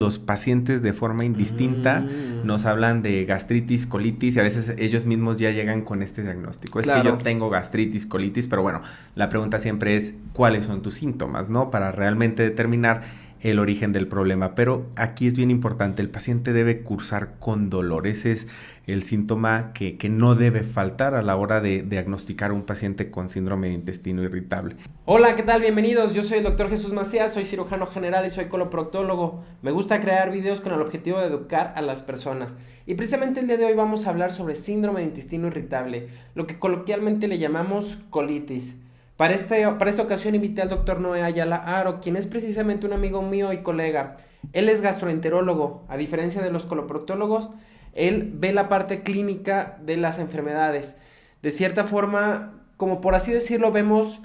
los pacientes de forma indistinta nos hablan de gastritis, colitis y a veces ellos mismos ya llegan con este diagnóstico. Es que yo tengo gastritis, colitis, pero bueno, la pregunta siempre es ¿cuáles son tus síntomas, no? Para realmente determinar el origen del problema. Pero aquí es bien importante, el paciente debe cursar con dolor. Ese es el síntoma que no debe faltar a la hora de diagnosticar a un paciente con síndrome de intestino irritable. Hola, ¿qué tal? Bienvenidos. Yo soy el Dr. Jesús Macías, soy cirujano general y soy coloproctólogo. Me gusta crear videos con el objetivo de educar a las personas. Y precisamente el día de hoy vamos a hablar sobre síndrome de intestino irritable, lo que coloquialmente le llamamos colitis. Para esta ocasión invité al Dr. Noé Ayala Aro, quien es precisamente un amigo mío y colega. Él es gastroenterólogo. A diferencia de los coloproctólogos, él ve la parte clínica de las enfermedades. De cierta forma, como por así decirlo, vemos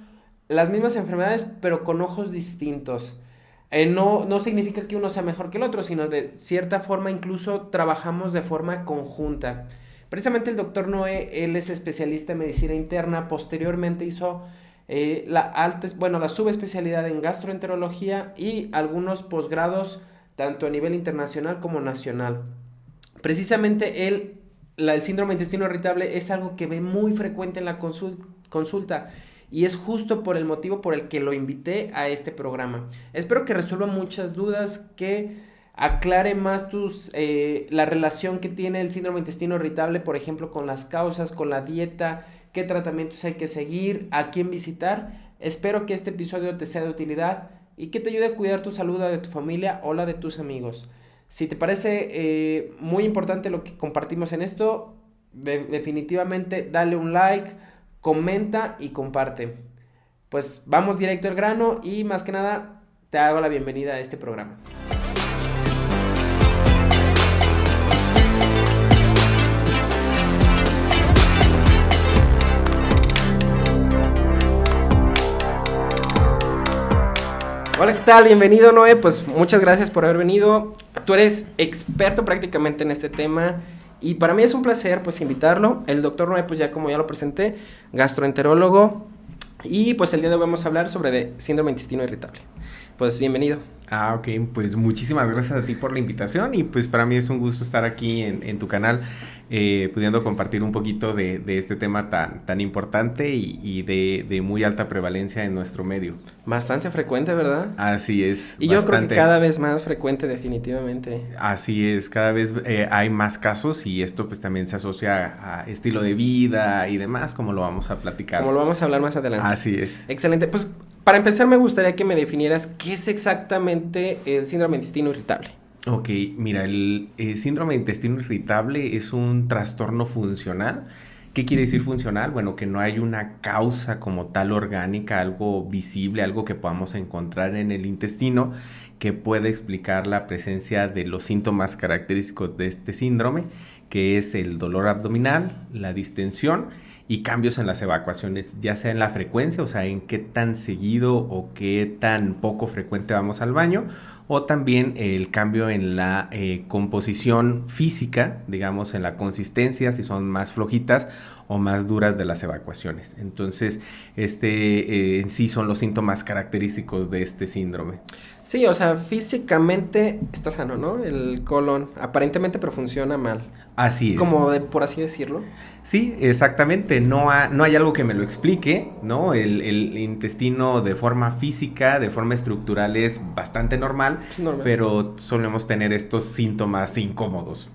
las mismas enfermedades, pero con ojos distintos. No significa que uno sea mejor que el otro, sino de cierta forma incluso trabajamos de forma conjunta. Precisamente el doctor Noé, él es especialista en medicina interna, posteriormente hizo la subespecialidad en gastroenterología y algunos posgrados tanto a nivel internacional como nacional. Precisamente el síndrome de intestino irritable es algo que ve muy frecuente en la consulta y es justo por el motivo por el que lo invité a este programa. Espero que resuelva muchas dudas, que aclare más la relación que tiene el síndrome de intestino irritable, por ejemplo, con las causas, con la dieta, qué tratamientos hay que seguir, a quién visitar. Espero que este episodio te sea de utilidad y que te ayude a cuidar tu salud, la de tu familia o la de tus amigos. Si te parece muy importante lo que compartimos en esto, definitivamente dale un like, comenta y comparte. Pues vamos directo al grano y más que nada te hago la bienvenida a este programa. Hola, ¿qué tal? Bienvenido, Noé. Pues muchas gracias por haber venido. Tú eres experto prácticamente en este tema y para mí es un placer pues invitarlo. El doctor Noé, pues ya como ya lo presenté, gastroenterólogo, y pues el día de hoy vamos a hablar sobre síndrome de intestino irritable. Pues bienvenido. Ok, pues muchísimas gracias a ti por la invitación y pues para mí es un gusto estar aquí en tu canal pudiendo compartir un poquito de este tema tan importante y de muy alta prevalencia en nuestro medio. Bastante frecuente, ¿verdad? Así es. Y bastante. Yo creo que cada vez más frecuente definitivamente. Así es, cada vez hay más casos y esto pues también se asocia a estilo de vida y demás, como lo vamos a platicar. Como lo vamos a hablar más adelante. Así es. Excelente, pues para empezar me gustaría que me definieras qué es exactamente el síndrome de intestino irritable. Ok, mira, el síndrome de intestino irritable es un trastorno funcional. ¿Qué quiere decir funcional? Bueno, que no hay una causa como tal orgánica, algo visible, algo que podamos encontrar en el intestino que pueda explicar la presencia de los síntomas característicos de este síndrome, que es el dolor abdominal, la distensión y cambios en las evacuaciones, ya sea en la frecuencia, o sea, en qué tan seguido o qué tan poco frecuente vamos al baño, o también el cambio en la composición física, digamos, en la consistencia, si son más flojitas o más duras de las evacuaciones. Entonces, en sí son los síntomas característicos de este síndrome. Sí, o sea, físicamente está sano, ¿no? El colon, aparentemente, pero funciona mal. Así es. Como por así decirlo. Sí, exactamente. No hay algo que me lo explique, ¿no? El intestino de forma física, de forma estructural es bastante normal, pero solemos tener estos síntomas incómodos.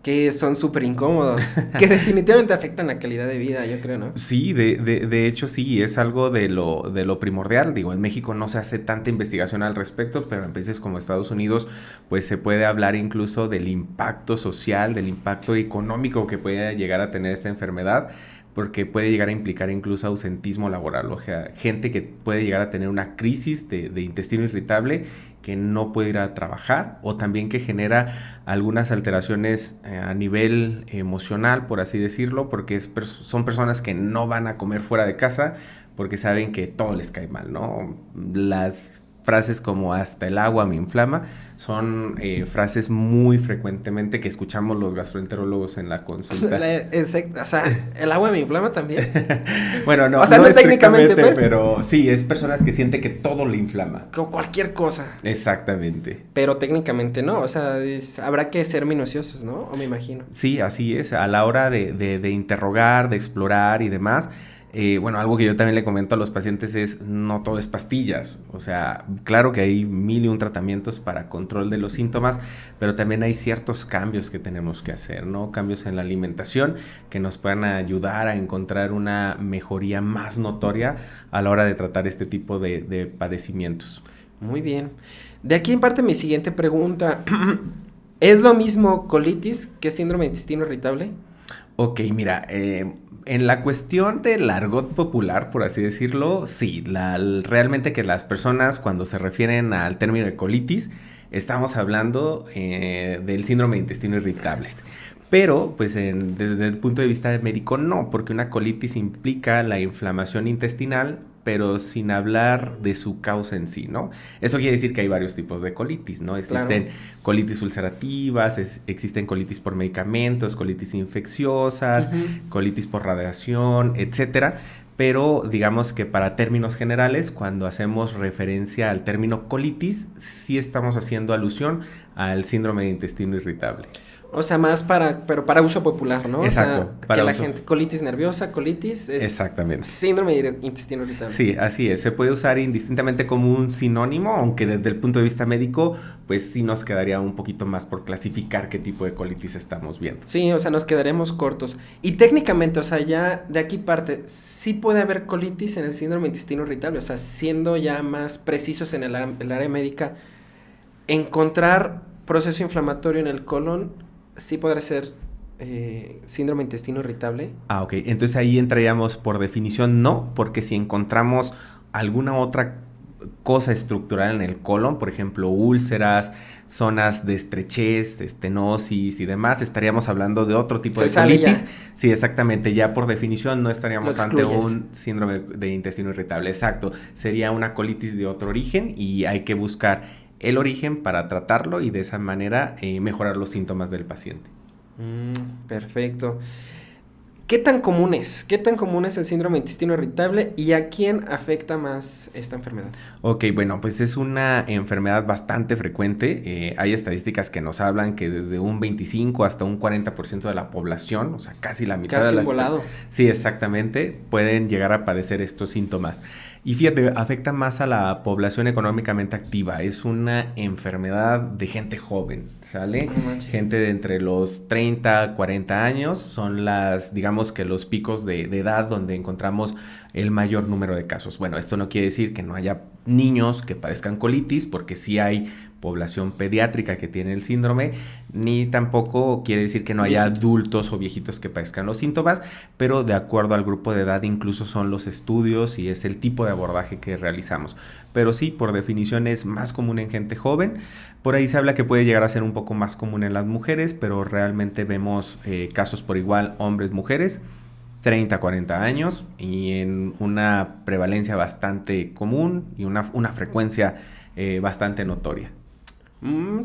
Que son súper incómodos, que definitivamente afectan la calidad de vida, yo creo, ¿no? Sí, de hecho sí, es algo de lo primordial. Digo, en México no se hace tanta investigación al respecto, pero en países como Estados Unidos, pues se puede hablar incluso del impacto social, del impacto económico que puede llegar a tener esta enfermedad, porque puede llegar a implicar incluso ausentismo laboral, o sea, gente que puede llegar a tener una crisis de intestino irritable que no puede ir a trabajar, o también que genera algunas alteraciones a nivel emocional, por así decirlo, porque son personas que no van a comer fuera de casa porque saben que todo les cae mal, ¿no? Las frases como hasta el agua me inflama son frases muy frecuentemente que escuchamos los gastroenterólogos en la consulta. O sea, el agua me inflama también. Bueno, no, o sea, no técnicamente, pues, pero sí, es personas que sienten que todo le inflama. Como cualquier cosa. Exactamente. Pero técnicamente no, o sea, habrá que ser minuciosos, ¿no? O me imagino. Sí, así es. A la hora de interrogar, de explorar y demás, bueno, algo que yo también le comento a los pacientes es no todo es pastillas. O sea, claro que hay 1001 tratamientos para control de los síntomas, pero también hay ciertos cambios que tenemos que hacer, ¿no? Cambios en la alimentación que nos puedan ayudar a encontrar una mejoría más notoria a la hora de tratar este tipo de padecimientos. Muy bien. De aquí en parte mi siguiente pregunta. ¿Es lo mismo colitis que síndrome de intestino irritable? Ok, mira, en la cuestión del argot popular, por así decirlo, sí, realmente que las personas cuando se refieren al término de colitis, estamos hablando del síndrome de intestino irritable. Pero, pues, desde el punto de vista médico, no, porque una colitis implica la inflamación intestinal, pero sin hablar de su causa en sí, ¿no? Eso quiere decir que hay varios tipos de colitis, ¿no? Existen colitis ulcerativas, existen colitis por medicamentos, colitis infecciosas, colitis por radiación, etcétera. Pero digamos que para términos generales, cuando hacemos referencia al término colitis, sí estamos haciendo alusión al síndrome de intestino irritable. O sea, pero para uso popular, ¿no? Exacto. O sea, para que la gente, colitis nerviosa, colitis es exactamente síndrome de intestino irritable. Sí, así es. Se puede usar indistintamente como un sinónimo, aunque desde el punto de vista médico, pues sí nos quedaría un poquito más por clasificar qué tipo de colitis estamos viendo. Sí, o sea, nos quedaremos cortos. Y técnicamente, o sea, ya de aquí parte, sí puede haber colitis en el síndrome de intestino irritable, o sea, siendo ya más precisos en el área médica, encontrar proceso inflamatorio en el colon sí podrá ser síndrome de intestino irritable. Ah, ok. Entonces ahí entraríamos por definición no, porque si encontramos alguna otra cosa estructural en el colon, por ejemplo, úlceras, zonas de estrechez, estenosis y demás, estaríamos hablando de otro tipo de colitis. Sí, exactamente. Ya por definición no estaríamos ante un síndrome de intestino irritable. Exacto. Sería una colitis de otro origen y hay que buscar el origen para tratarlo y de esa manera mejorar los síntomas del paciente. Perfecto. ¿Qué tan común es? ¿Qué tan común es el síndrome de intestino irritable y a quién afecta más esta enfermedad? Ok, bueno, pues es una enfermedad bastante frecuente. Hay estadísticas que nos hablan que desde un 25 hasta un 40% de la población, o sea, casi la mitad de las... volado. Sí, exactamente, pueden llegar a padecer estos síntomas. Y fíjate, afecta más a la población económicamente activa. Es una enfermedad de gente joven, ¿sale? Gente de entre los 30, 40 años son las, digamos, que los picos de edad donde encontramos el mayor número de casos. Bueno, esto no quiere decir que no haya niños que padezcan colitis, porque sí hay población pediátrica que tiene el síndrome, ni tampoco quiere decir que no haya adultos o viejitos que padezcan los síntomas, pero de acuerdo al grupo de edad incluso son los estudios y es el tipo de abordaje que realizamos. Pero sí, por definición es más común en gente joven. Por ahí se habla que puede llegar a ser un poco más común en las mujeres, pero realmente vemos casos por igual hombres, mujeres, 30, 40 años y en una prevalencia bastante común y una frecuencia bastante notoria.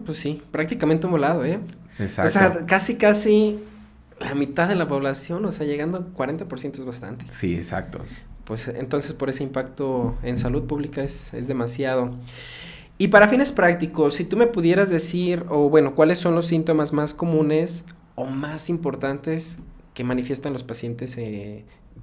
Pues sí, prácticamente un volado, ¿eh? Exacto. O sea, casi la mitad de la población, o sea, llegando a 40% es bastante. Sí, exacto. Pues entonces por ese impacto en salud pública es demasiado. Y para fines prácticos, si tú me pudieras decir, o bueno, ¿cuáles son los síntomas más comunes o más importantes que manifiestan los pacientes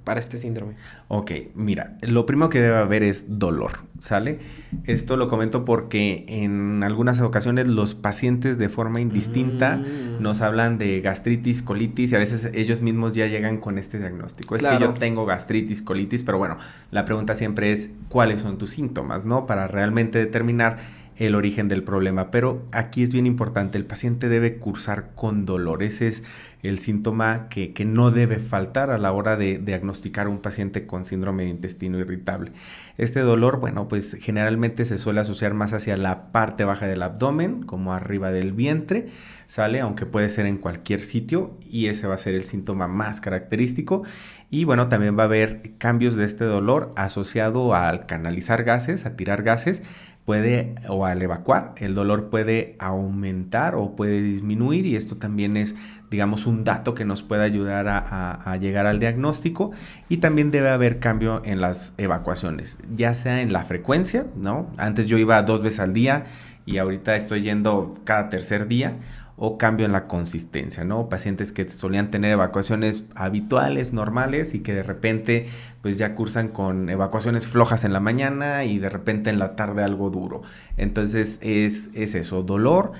para este síndrome? Ok, mira, lo primero que debe haber es dolor, ¿sale? Esto lo comento porque en algunas ocasiones los pacientes de forma indistinta nos hablan de gastritis, colitis y a veces ellos mismos ya llegan con este diagnóstico. Es que yo tengo gastritis, colitis, pero bueno, la pregunta siempre es ¿cuáles son tus síntomas, no? Para realmente determinar el origen del problema, pero aquí es bien importante, el paciente debe cursar con dolor, ese es el síntoma que no debe faltar a la hora de diagnosticar a un paciente con síndrome de intestino irritable. Este dolor, bueno, pues generalmente se suele asociar más hacia la parte baja del abdomen, como arriba del vientre, ¿sale? Aunque puede ser en cualquier sitio y ese va a ser el síntoma más característico. Y bueno, también va a haber cambios de este dolor asociado al canalizar gases, a tirar gases, o al evacuar, el dolor puede aumentar o puede disminuir, y esto también es, digamos, un dato que nos puede ayudar a llegar al diagnóstico. Y también debe haber cambio en las evacuaciones, ya sea en la frecuencia, ¿no? Antes yo iba 2 veces al día y ahorita estoy yendo cada tercer día, o cambio en la consistencia, ¿no? Pacientes que solían tener evacuaciones habituales, normales, y que de repente pues ya cursan con evacuaciones flojas en la mañana y de repente en la tarde algo duro. Entonces es eso, dolor,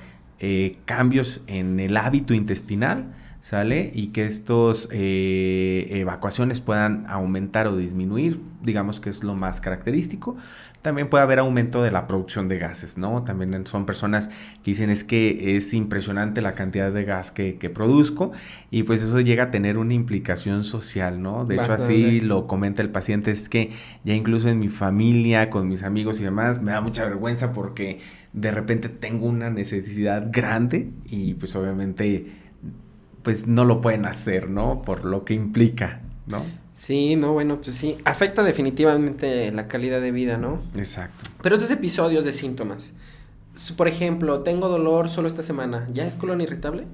cambios en el hábito intestinal, ¿sale? Y que estos evacuaciones puedan aumentar o disminuir, digamos que es lo más característico. También puede haber aumento de la producción de gases, ¿no? También son personas que dicen es que es impresionante la cantidad de gas que produzco, y pues eso llega a tener una implicación social, ¿no? De hecho, así lo comenta el paciente, es que ya incluso en mi familia, con mis amigos y demás, me da mucha vergüenza porque de repente tengo una necesidad grande y pues obviamente pues no lo pueden hacer, ¿no? Por lo que implica, ¿no? Sí, no, bueno, pues sí, afecta definitivamente la calidad de vida, ¿no? Exacto. Pero estos episodios de síntomas, por ejemplo, tengo dolor solo esta semana, ¿ya es colon irritable?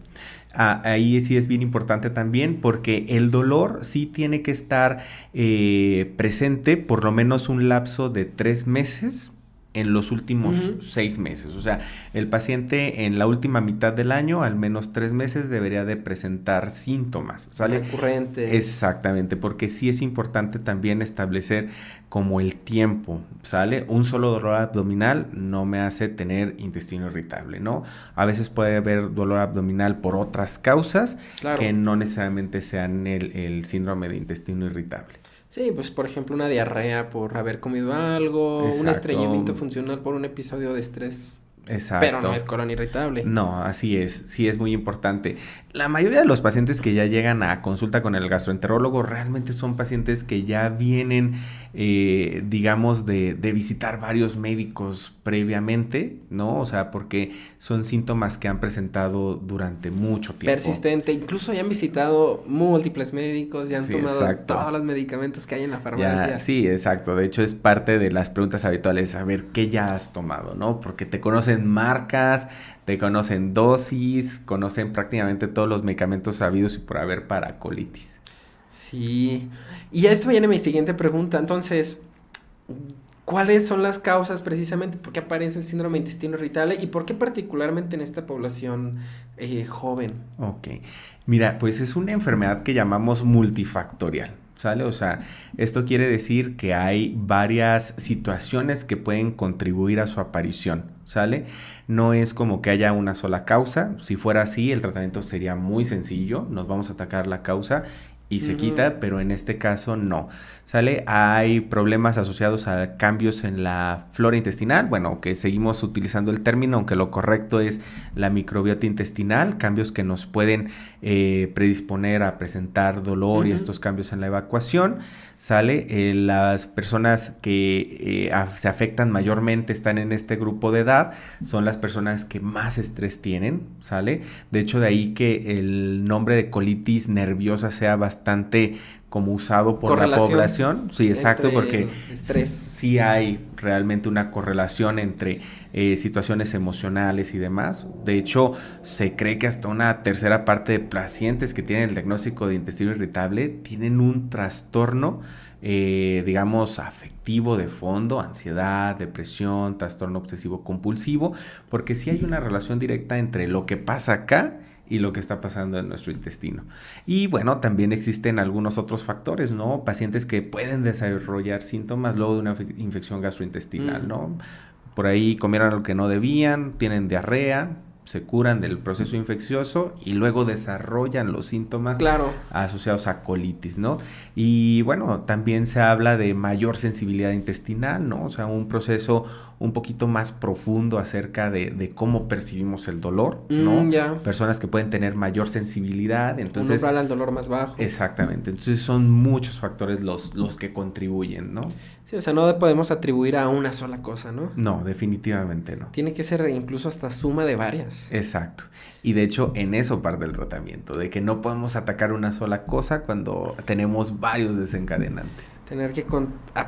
Ahí sí es bien importante también, porque el dolor sí tiene que estar presente por lo menos un lapso de 3 meses en los últimos 6 meses. O sea, el paciente en la última mitad del año, al menos 3 meses, debería de presentar síntomas, ¿sale? Recurrentes. Exactamente, porque sí es importante también establecer como el tiempo, ¿sale? Un solo dolor abdominal no me hace tener intestino irritable, ¿no? A veces puede haber dolor abdominal por otras causas, claro, que no necesariamente sean el síndrome de intestino irritable. Sí, pues por ejemplo una diarrea por haber comido algo, exacto, un estreñimiento funcional por un episodio de estrés. Exacto. Pero no es colon irritable. No, así es, sí es muy importante. La mayoría de los pacientes que ya llegan a consulta con el gastroenterólogo realmente son pacientes que ya vienen, digamos, de visitar varios médicos previamente, ¿no? O sea, porque son síntomas que han presentado durante mucho tiempo. Persistente, incluso ya han visitado múltiples médicos, ya han tomado exacto, todos los medicamentos que hay en la farmacia. Ya, sí, exacto. De hecho, es parte de las preguntas habituales, saber qué ya has tomado, ¿no? Porque te conocen marcas, te conocen dosis, conocen prácticamente todos los medicamentos habidos y por haber para colitis. Sí, y a esto viene mi siguiente pregunta. Entonces, ¿cuáles son las causas precisamente por qué aparece el síndrome de intestino irritable y por qué particularmente en esta población joven? Ok, mira, pues es una enfermedad que llamamos multifactorial, ¿sale? O sea, esto quiere decir que hay varias situaciones que pueden contribuir a su aparición, ¿sale? No es como que haya una sola causa. Si fuera así, el tratamiento sería muy sencillo. Nos vamos a atacar la causa y se quita, pero en este caso no, ¿sale? Hay problemas asociados a cambios en la flora intestinal, bueno, que seguimos utilizando el término, aunque lo correcto es la microbiota intestinal, cambios que nos pueden predisponer a presentar dolor y estos cambios en la evacuación, ¿sale? Las personas que se afectan mayormente están en este grupo de edad, son las personas que más estrés tienen, ¿sale? De hecho, de ahí que el nombre de colitis nerviosa sea bastante como usado por la población. Sí, exacto, porque sí hay realmente una correlación entre situaciones emocionales y demás. De hecho, se cree que hasta una tercera parte de pacientes que tienen el diagnóstico de intestino irritable tienen un trastorno, digamos, afectivo de fondo, ansiedad, depresión, trastorno obsesivo compulsivo, porque sí hay una relación directa entre lo que pasa acá y lo que está pasando en nuestro intestino. Y bueno, también existen algunos otros factores, ¿no? Pacientes que pueden desarrollar síntomas luego de una infección gastrointestinal, ¿no? Por ahí comieron algo que no debían, tienen diarrea, se curan del proceso infeccioso y luego desarrollan los síntomas asociados a colitis, ¿no? Y bueno, también se habla de mayor sensibilidad intestinal, ¿no? O sea, un proceso un poquito más profundo acerca de cómo percibimos el dolor, ¿no? Personas que pueden tener mayor sensibilidad, entonces... Uno el dolor más bajo. Exactamente, entonces son muchos factores los que contribuyen, ¿no? Sí, o sea, no podemos atribuir a una sola cosa, ¿no? No, definitivamente no. Tiene que ser incluso hasta suma de varias. Exacto. Y de hecho, en eso parte el tratamiento, de que no podemos atacar una sola cosa cuando tenemos varios desencadenantes. Tener que,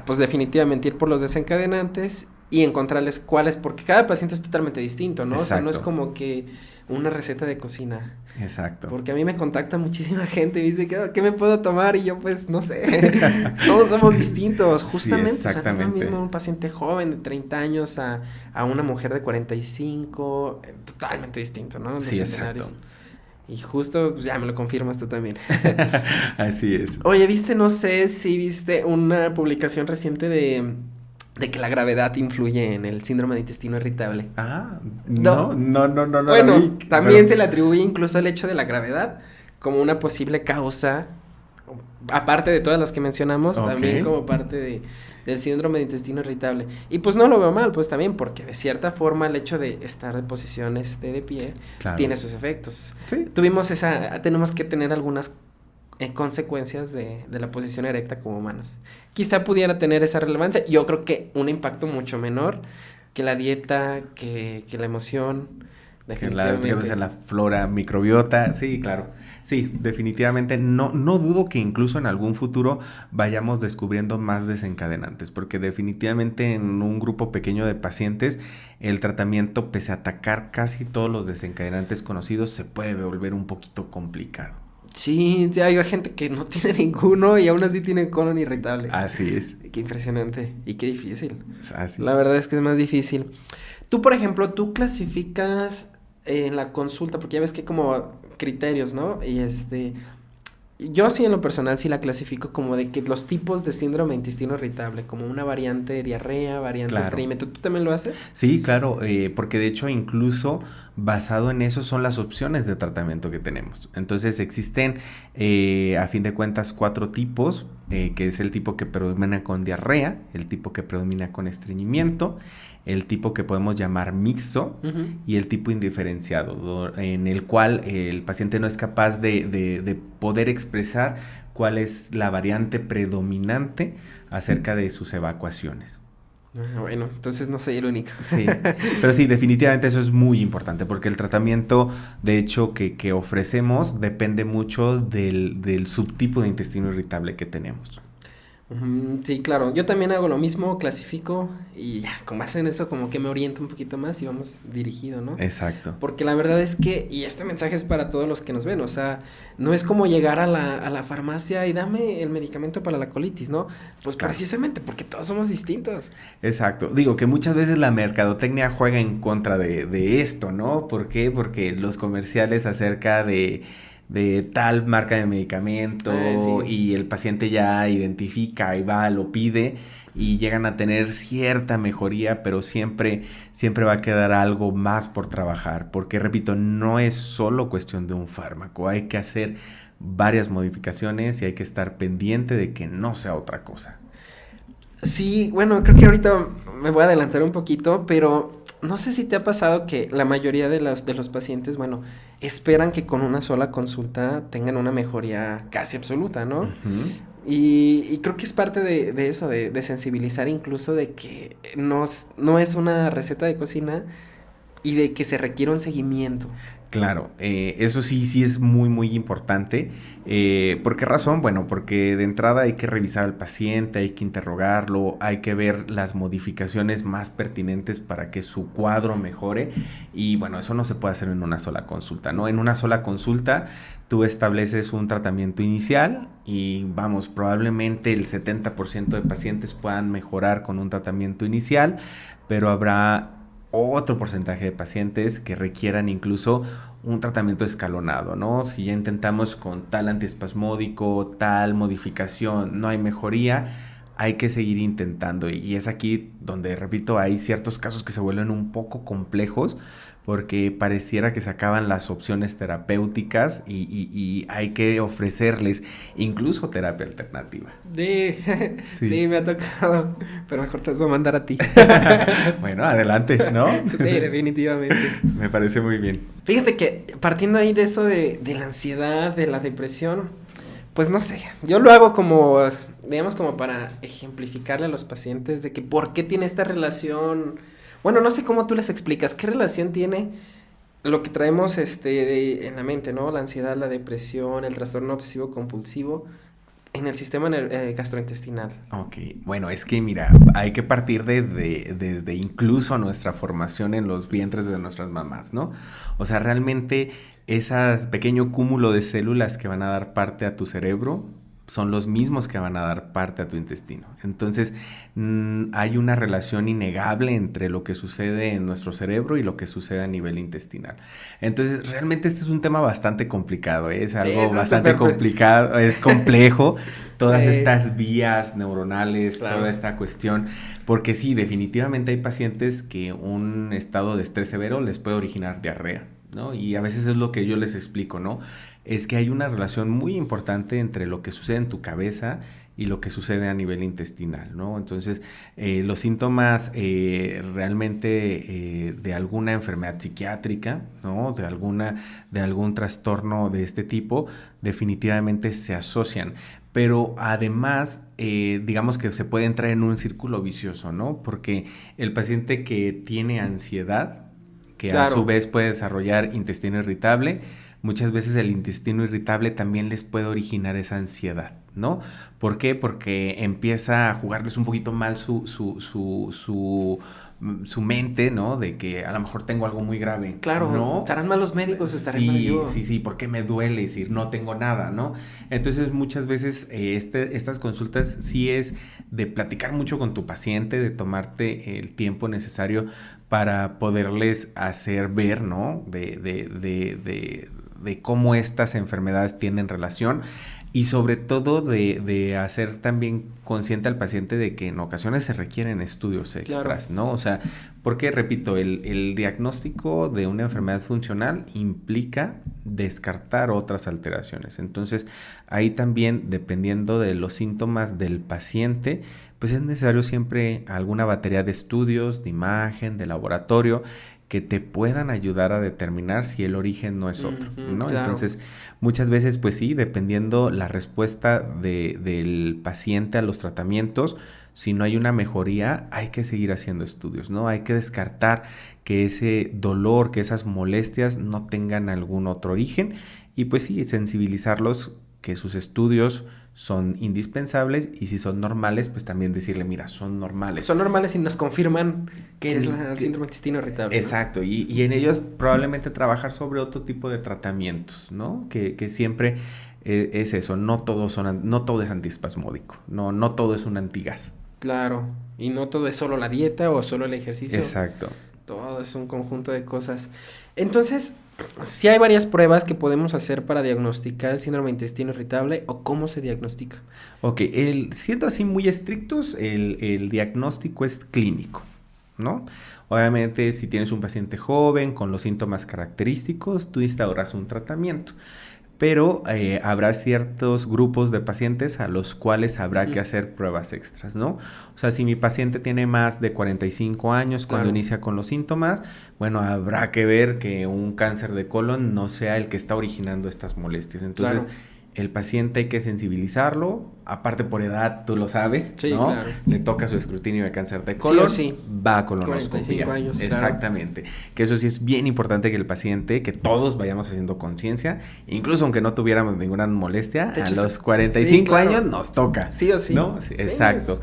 pues definitivamente ir por los desencadenantes y encontrarles cuáles, porque cada paciente es totalmente distinto, ¿no? Exacto. O sea, no es como que una receta de cocina. Exacto. Porque a mí me contacta muchísima gente y dice, ¿qué me puedo tomar? Y yo, pues, no sé, todos somos distintos, justamente. Sí, exactamente. O sea, no es lo mismo un paciente joven de 30 años a una mujer de 45, totalmente distinto, ¿no? Los Sí, escenarios. exacto. Y justo, pues ya me lo confirmas tú también. Así es. Oye, no sé si viste una publicación reciente de que la gravedad influye en el síndrome de intestino irritable. Ah, No. no lo Bueno, vi. también Pero- se le atribuye incluso el hecho de la gravedad como una posible causa, aparte de todas las que mencionamos, Ok. también como parte del síndrome de intestino irritable. Y pues no lo veo mal, pues también, porque de cierta forma el hecho de estar en posiciones de pie Claro. tiene sus efectos. Sí. Tenemos que tener algunas consecuencias de la posición erecta como humanos. Quizá pudiera tener esa relevancia. Yo creo que un impacto mucho menor que la dieta, que la emoción, Que la definitivamente. la flora microbiota, sí, claro. Sí, definitivamente. No dudo que incluso en algún futuro vayamos descubriendo más desencadenantes, porque definitivamente en un grupo pequeño de pacientes, el tratamiento, pese a atacar casi todos los desencadenantes conocidos, se puede volver un poquito complicado. Sí, ya hay gente que no tiene ninguno y aún así tiene colon irritable. Así es. Qué impresionante y qué difícil. Así. La verdad es que es más difícil. Tú, por ejemplo, tú clasificas en la consulta, porque ya ves que hay como criterios, ¿no? Y yo sí en lo personal sí la clasifico como de que los tipos de síndrome de intestino irritable, como una variante de diarrea, variante de Claro. estreñimiento. ¿Tú también lo haces? Sí, claro, porque de hecho incluso basado en eso son las opciones de tratamiento que tenemos. Entonces existen a fin de cuentas 4 tipos, que es el tipo que predomina con diarrea, el tipo que predomina con estreñimiento, el tipo que podemos llamar mixto y el tipo indiferenciado, en el cual el paciente no es capaz de poder expresar cuál es la variante predominante acerca de sus evacuaciones. Bueno, entonces no soy el único. Sí, pero sí, definitivamente eso es muy importante porque el tratamiento, de hecho, que ofrecemos depende mucho del subtipo de intestino irritable que tenemos. Sí, claro. Yo también hago lo mismo, clasifico y ya, con base en eso como que me oriento un poquito más y vamos dirigido, ¿no? Exacto. Porque la verdad es que, y este mensaje es para todos los que nos ven, o sea, no es como llegar a la farmacia y dame el medicamento para la colitis, ¿no? Pues Claro. precisamente porque todos somos distintos. Exacto. Digo que muchas veces la mercadotecnia juega en contra de esto, ¿no? ¿Por qué? Porque los comerciales acerca de tal marca de medicamento Sí. y el paciente ya identifica y va, lo pide y llegan a tener cierta mejoría, pero siempre va a quedar algo más por trabajar, porque repito, no es solo cuestión de un fármaco, hay que hacer varias modificaciones y hay que estar pendiente de que no sea otra cosa. Sí, bueno, creo que ahorita me voy a adelantar un poquito, pero no sé si te ha pasado que la mayoría de los pacientes, bueno, esperan que con una sola consulta tengan una mejoría casi absoluta, ¿no? Uh-huh. Y creo que es parte de eso, de sensibilizar incluso de que no es una receta de cocina y de que se requiere un seguimiento. Claro, eso sí es muy importante. ¿Por qué razón? Bueno, porque de entrada hay que revisar al paciente, hay que interrogarlo, hay que ver las modificaciones más pertinentes para que su cuadro mejore. Y bueno, eso no se puede hacer en una sola consulta, ¿no? En una sola consulta tú estableces un tratamiento inicial y vamos, probablemente el 70% de pacientes puedan mejorar con un tratamiento inicial, pero habrá otro porcentaje de pacientes que requieran incluso un tratamiento escalonado, ¿no? Si ya intentamos con tal antiespasmódico, tal modificación, no hay mejoría, hay que seguir intentando. Y es aquí donde, repito, hay ciertos casos que se vuelven un poco complejos porque pareciera que se acaban las opciones terapéuticas y hay que ofrecerles incluso terapia alternativa. Sí, me ha tocado, pero mejor te voy a mandar a ti. Bueno, adelante, ¿no? Sí, definitivamente. Me parece muy bien. Fíjate que partiendo ahí de eso de la ansiedad, de la depresión, pues no sé, yo lo hago como, digamos, como para ejemplificarle a los pacientes de que por qué tiene esta relación. Bueno, no sé cómo tú les explicas, ¿qué relación tiene lo que traemos en la mente, ¿no? La ansiedad, la depresión, el trastorno obsesivo compulsivo, en el sistema gastrointestinal? Ok, bueno, es que mira, hay que partir desde incluso nuestra formación en los vientres de nuestras mamás, ¿no? O sea, realmente ese pequeño cúmulo de células que van a dar parte a tu cerebro son los mismos que van a dar parte a tu intestino. Entonces, hay una relación innegable entre lo que sucede en nuestro cerebro y lo que sucede a nivel intestinal. Entonces, realmente este es un tema bastante complicado, ¿eh? Es algo Sí, bastante complicado, es complejo, todas Sí. estas vías neuronales, Claro. toda esta cuestión, porque sí, definitivamente hay pacientes que un estado de estrés severo les puede originar diarrea, ¿no? Y a veces es lo que yo les explico, ¿no? Es que hay una relación muy importante entre lo que sucede en tu cabeza y lo que sucede a nivel intestinal, ¿no? Entonces, los síntomas realmente de alguna enfermedad psiquiátrica, ¿no? De algún trastorno de este tipo, definitivamente se asocian. Pero además, digamos que se puede entrar en un círculo vicioso, ¿no? Porque el paciente que tiene ansiedad, que a su Claro. vez puede desarrollar intestino irritable, muchas veces el intestino irritable también les puede originar esa ansiedad, ¿no? ¿Por qué? Porque empieza a jugarles un poquito mal su mente, ¿no? De que a lo mejor tengo algo muy grave, Claro, ¿no? estarán mal los médicos, estaré mal Sí, yo. sí, sí, ¿por qué me duele decir no tengo nada, ¿no? Entonces muchas veces estas consultas sí es de platicar mucho con tu paciente, de tomarte el tiempo necesario para poderles hacer ver, ¿no? De cómo estas enfermedades tienen relación y sobre todo de hacer también consciente al paciente de que en ocasiones se requieren estudios extras, Claro. ¿no? O sea, porque repito, el diagnóstico de una enfermedad funcional implica descartar otras alteraciones. Entonces, ahí también, dependiendo de los síntomas del paciente, pues es necesario siempre alguna batería de estudios, de imagen, de laboratorio, que te puedan ayudar a determinar si el origen no es otro, ¿no? Claro. Entonces, muchas veces, pues sí, dependiendo la respuesta del paciente a los tratamientos, si no hay una mejoría, hay que seguir haciendo estudios, ¿no? Hay que descartar que ese dolor, que esas molestias no tengan algún otro origen y pues sí, sensibilizarlos que sus estudios son indispensables y si son normales, pues también decirle, mira, son normales. Son normales y nos confirman que es el síndrome de intestino irritable, ¿no? Exacto, y en ellos probablemente trabajar sobre otro tipo de tratamientos, ¿no? Que siempre es eso, no todo es antiespasmódico, no todo es un antigas. Claro, y no todo es solo la dieta o solo el ejercicio. Exacto. Todo es un conjunto de cosas. Entonces, sí hay varias pruebas que podemos hacer para diagnosticar el síndrome de intestino irritable o cómo se diagnostica. Ok, siendo así muy estrictos, el diagnóstico es clínico, ¿no? Obviamente, si tienes un paciente joven con los síntomas característicos, tú instauras un tratamiento. Pero habrá ciertos grupos de pacientes a los cuales habrá que hacer pruebas extras, ¿no? O sea, si mi paciente tiene más de 45 años cuando inicia con los síntomas, bueno, habrá que ver que un cáncer de colon no sea el que está originando estas molestias. Entonces, el paciente hay que sensibilizarlo, aparte por edad, tú lo sabes, Sí, ¿no? claro. Le toca su escrutinio de cáncer de colon, Sí. va a colonoscopia. 45 años, exactamente. Que eso sí es bien importante que el paciente, que todos vayamos haciendo conciencia, incluso aunque no tuviéramos ninguna molestia, a los 45 años nos toca. Sí o sí. ¿No? Sí, Sí, exacto.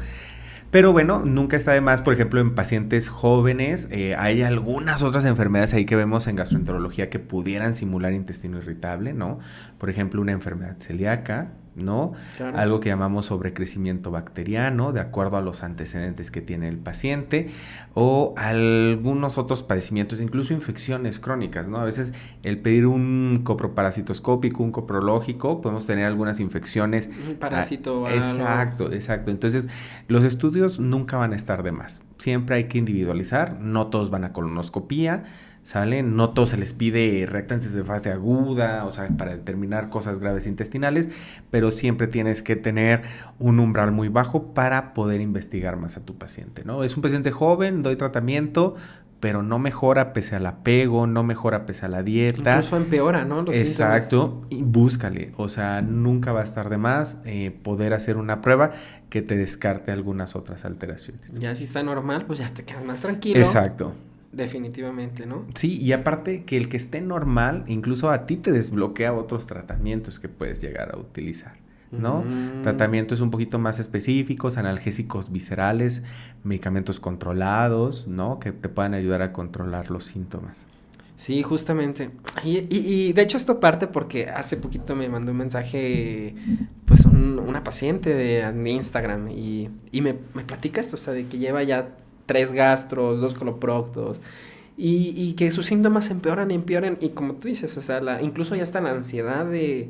Pero bueno, nunca está de más, por ejemplo, en pacientes jóvenes, hay algunas otras enfermedades ahí que vemos en gastroenterología que pudieran simular intestino irritable, ¿no? Por ejemplo, una enfermedad celíaca, ¿no? Claro. Algo que llamamos sobrecrecimiento bacteriano, de acuerdo a los antecedentes que tiene el paciente, o algunos otros padecimientos, incluso infecciones crónicas, ¿no? A veces el pedir un coproparasitoscópico, un coprológico, podemos tener algunas infecciones. Un parásito. Exacto. Entonces, los estudios nunca van a estar de más. Siempre hay que individualizar, no todos van a colonoscopía, ¿salen? No todos se les pide reactantes de fase aguda, o sea, para determinar cosas graves intestinales, pero siempre tienes que tener un umbral muy bajo para poder investigar más a tu paciente, ¿no? Es un paciente joven, doy tratamiento, pero no mejora pese al apego, no mejora pese a la dieta. Incluso empeora, ¿no? Los exacto, y búscale, o sea, nunca va a estar de más poder hacer una prueba que te descarte algunas otras alteraciones. Ya si está normal, pues ya te quedas más tranquilo. Exacto. Definitivamente, ¿no? Sí, y aparte que el que esté normal, incluso a ti te desbloquea otros tratamientos que puedes llegar a utilizar, ¿no? Tratamientos un poquito más específicos, analgésicos viscerales, medicamentos controlados, ¿no? Que te puedan ayudar a controlar los síntomas. Sí, justamente. Y de hecho esto parte porque hace poquito me mandó un mensaje, pues una paciente de Instagram y me platica esto, o sea, de que lleva ya 3 gastros, 2 coloproctos y que sus síntomas empeoran y empeoran y como tú dices, o sea, incluso ya está la ansiedad de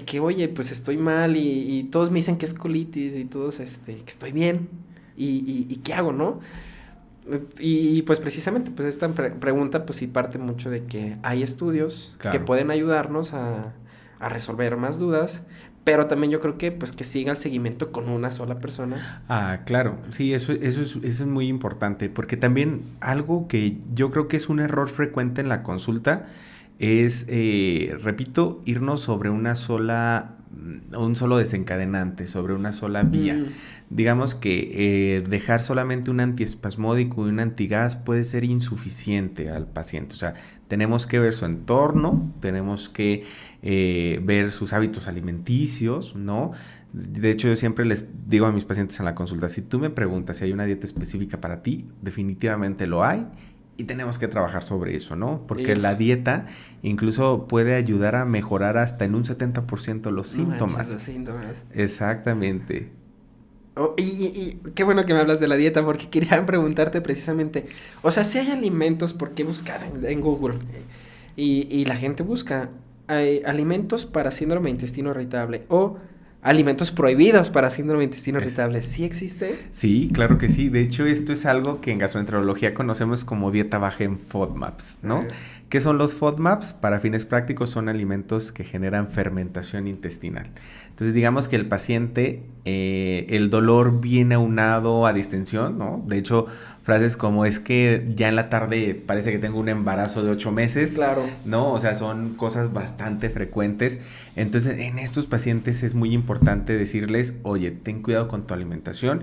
que, oye, pues estoy mal y todos me dicen que es colitis y todos, que estoy bien y ¿qué hago, no? Y pues precisamente, pues esta pregunta pues sí parte mucho de que hay estudios que Claro. pueden ayudarnos a resolver más dudas, pero también yo creo que pues que siga el seguimiento con una sola persona. Ah, claro, sí, eso es muy importante, porque también algo que yo creo que es un error frecuente en la consulta es, repito, irnos sobre un solo desencadenante, sobre una sola vía. Mm, Digamos que dejar solamente un antiespasmódico y un antigas puede ser insuficiente al paciente. O sea, tenemos que ver su entorno, tenemos que ver sus hábitos alimenticios, ¿no? De hecho, yo siempre les digo a mis pacientes en la consulta, si tú me preguntas si hay una dieta específica para ti, definitivamente lo hay y tenemos que trabajar sobre eso, ¿no? Porque la dieta incluso puede ayudar a mejorar hasta en un 70% los no manches, síntomas. los síntomas. Exactamente. Oh, y qué bueno que me hablas de la dieta porque quería preguntarte precisamente, o sea, si hay alimentos, porque he buscado en Google y la gente busca hay alimentos para síndrome de intestino irritable o alimentos prohibidos para síndrome de intestino irritable, ¿sí existe? Sí, claro que sí. De hecho, esto es algo que en gastroenterología conocemos como dieta baja en FODMAPs, ¿no? ¿Qué son los FODMAPs? Para fines prácticos son alimentos que generan fermentación intestinal. Entonces, digamos que el paciente, el dolor viene aunado a distensión, ¿no? De hecho, frases como es que ya en la tarde parece que tengo un embarazo de 8 meses, Claro. ¿no? O sea, son cosas bastante frecuentes. Entonces, en estos pacientes es muy importante decirles, oye, ten cuidado con tu alimentación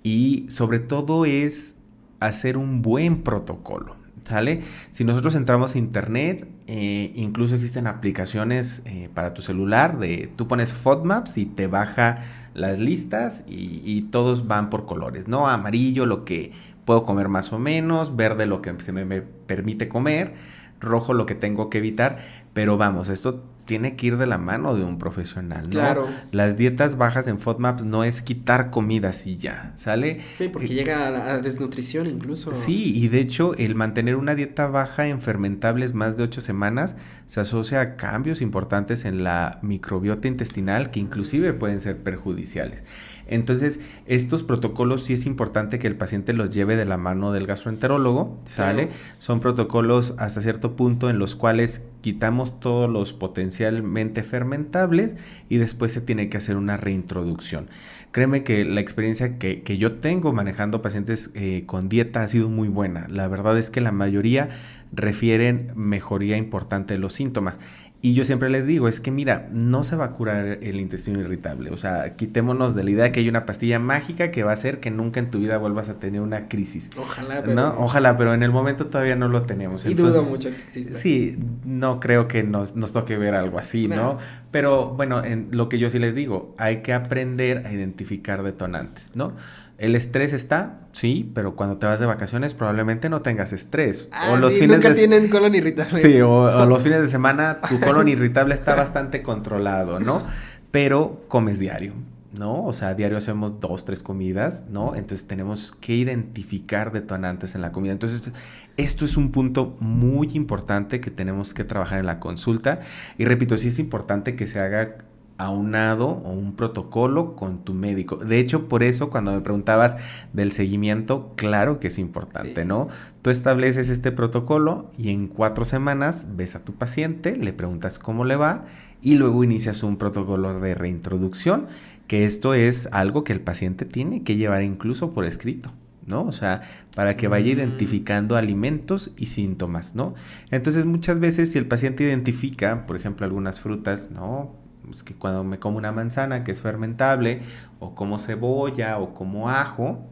y sobre todo es hacer un buen protocolo, ¿sale? Si nosotros entramos a internet, incluso existen aplicaciones para tu celular, tú pones FODMAPs y te baja las listas y todos van por colores, ¿no? Amarillo, lo que puedo comer más o menos, verde, lo que me permite comer, rojo, lo que tengo que evitar, pero vamos, esto tiene que ir de la mano de un profesional, ¿no? Claro. Las dietas bajas en FODMAPs no es quitar comida así ya, ¿sale? Sí, porque llega a desnutrición incluso. Sí, y de hecho el mantener una dieta baja en fermentables más de 8 semanas se asocia a cambios importantes en la microbiota intestinal que inclusive pueden ser perjudiciales. Entonces, estos protocolos sí es importante que el paciente los lleve de la mano del gastroenterólogo, ¿sale? Claro. Son protocolos hasta cierto punto en los cuales quitamos todos los potencialmente fermentables y después se tiene que hacer una reintroducción. Créeme que la experiencia que yo tengo manejando pacientes con dieta ha sido muy buena. La verdad es que la mayoría refieren mejoría importante de los síntomas. Y yo siempre les digo, es que mira, no se va a curar el intestino irritable. O sea, quitémonos de la idea que hay una pastilla mágica que va a hacer que nunca en tu vida vuelvas a tener una crisis. Ojalá, pero... ¿No? Ojalá, pero en el momento todavía no lo tenemos. Y Entonces, dudo mucho que exista. sí, no creo que nos toque ver algo así, ¿no? Pero bueno, lo que yo sí les digo, hay que aprender a identificar detonantes, ¿no? El estrés está, sí, pero cuando te vas de vacaciones probablemente no tengas estrés. O los fines nunca tienen colon irritable. Sí, o los fines de semana tu colon irritable está bastante controlado, ¿no? Pero comes diario, ¿no? O sea, diario hacemos 2, 3 comidas, ¿no? Entonces tenemos que identificar detonantes en la comida. Entonces, esto es un punto muy importante que tenemos que trabajar en la consulta. Y repito, sí es importante que se haga aunado o un protocolo con tu médico. De hecho, por eso cuando me preguntabas del seguimiento, claro que es importante, sí, ¿no? Tú estableces este protocolo y en 4 semanas ves a tu paciente, le preguntas cómo le va y luego inicias un protocolo de reintroducción, que esto es algo que el paciente tiene que llevar incluso por escrito, ¿no? O sea, para que vaya identificando alimentos y síntomas, ¿no? Entonces, muchas veces si el paciente identifica, por ejemplo, algunas frutas, ¿no? Es que cuando me como una manzana que es fermentable, o como cebolla, o como ajo,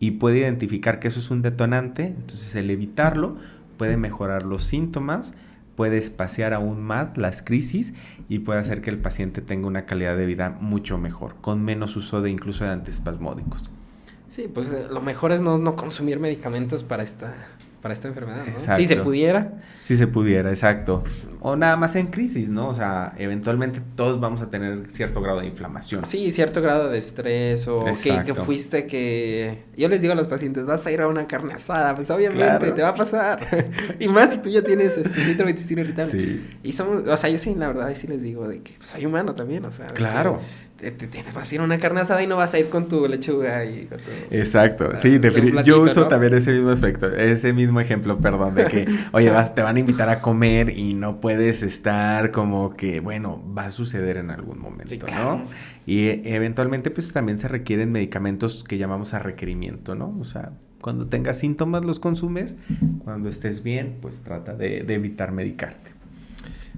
y puede identificar que eso es un detonante, entonces el evitarlo puede mejorar los síntomas, puede espaciar aún más las crisis y puede hacer que el paciente tenga una calidad de vida mucho mejor, con menos uso de incluso de antiespasmódicos. Sí, pues lo mejor es no consumir medicamentos para esta enfermedad, ¿no? Exacto. Si se pudiera. Si se pudiera, exacto. O nada más en crisis, ¿no? O sea, eventualmente todos vamos a tener cierto grado de inflamación. Sí, cierto grado de estrés o que fuiste que... Yo les digo a los pacientes, vas a ir a una carne asada, pues obviamente Claro. te va a pasar. Y más si tú ya tienes síndrome de intestino irritable. Sí. Y somos, o sea, yo sí, la verdad, sí les digo de que pues soy humano también, o sea. Claro. Vas a ir a una carne asada y no vas a ir con tu lechuga y con tu... Exacto, sí, yo uso, ¿no?, también ese mismo ejemplo, perdón, de que, oye, te van a invitar a comer y no puedes estar como que, bueno, va a suceder en algún momento, sí, claro, ¿no? Y eventualmente, pues, también se requieren medicamentos que llamamos a requerimiento, ¿no? O sea, cuando tengas síntomas los consumes, cuando estés bien, pues, trata de evitar medicarte.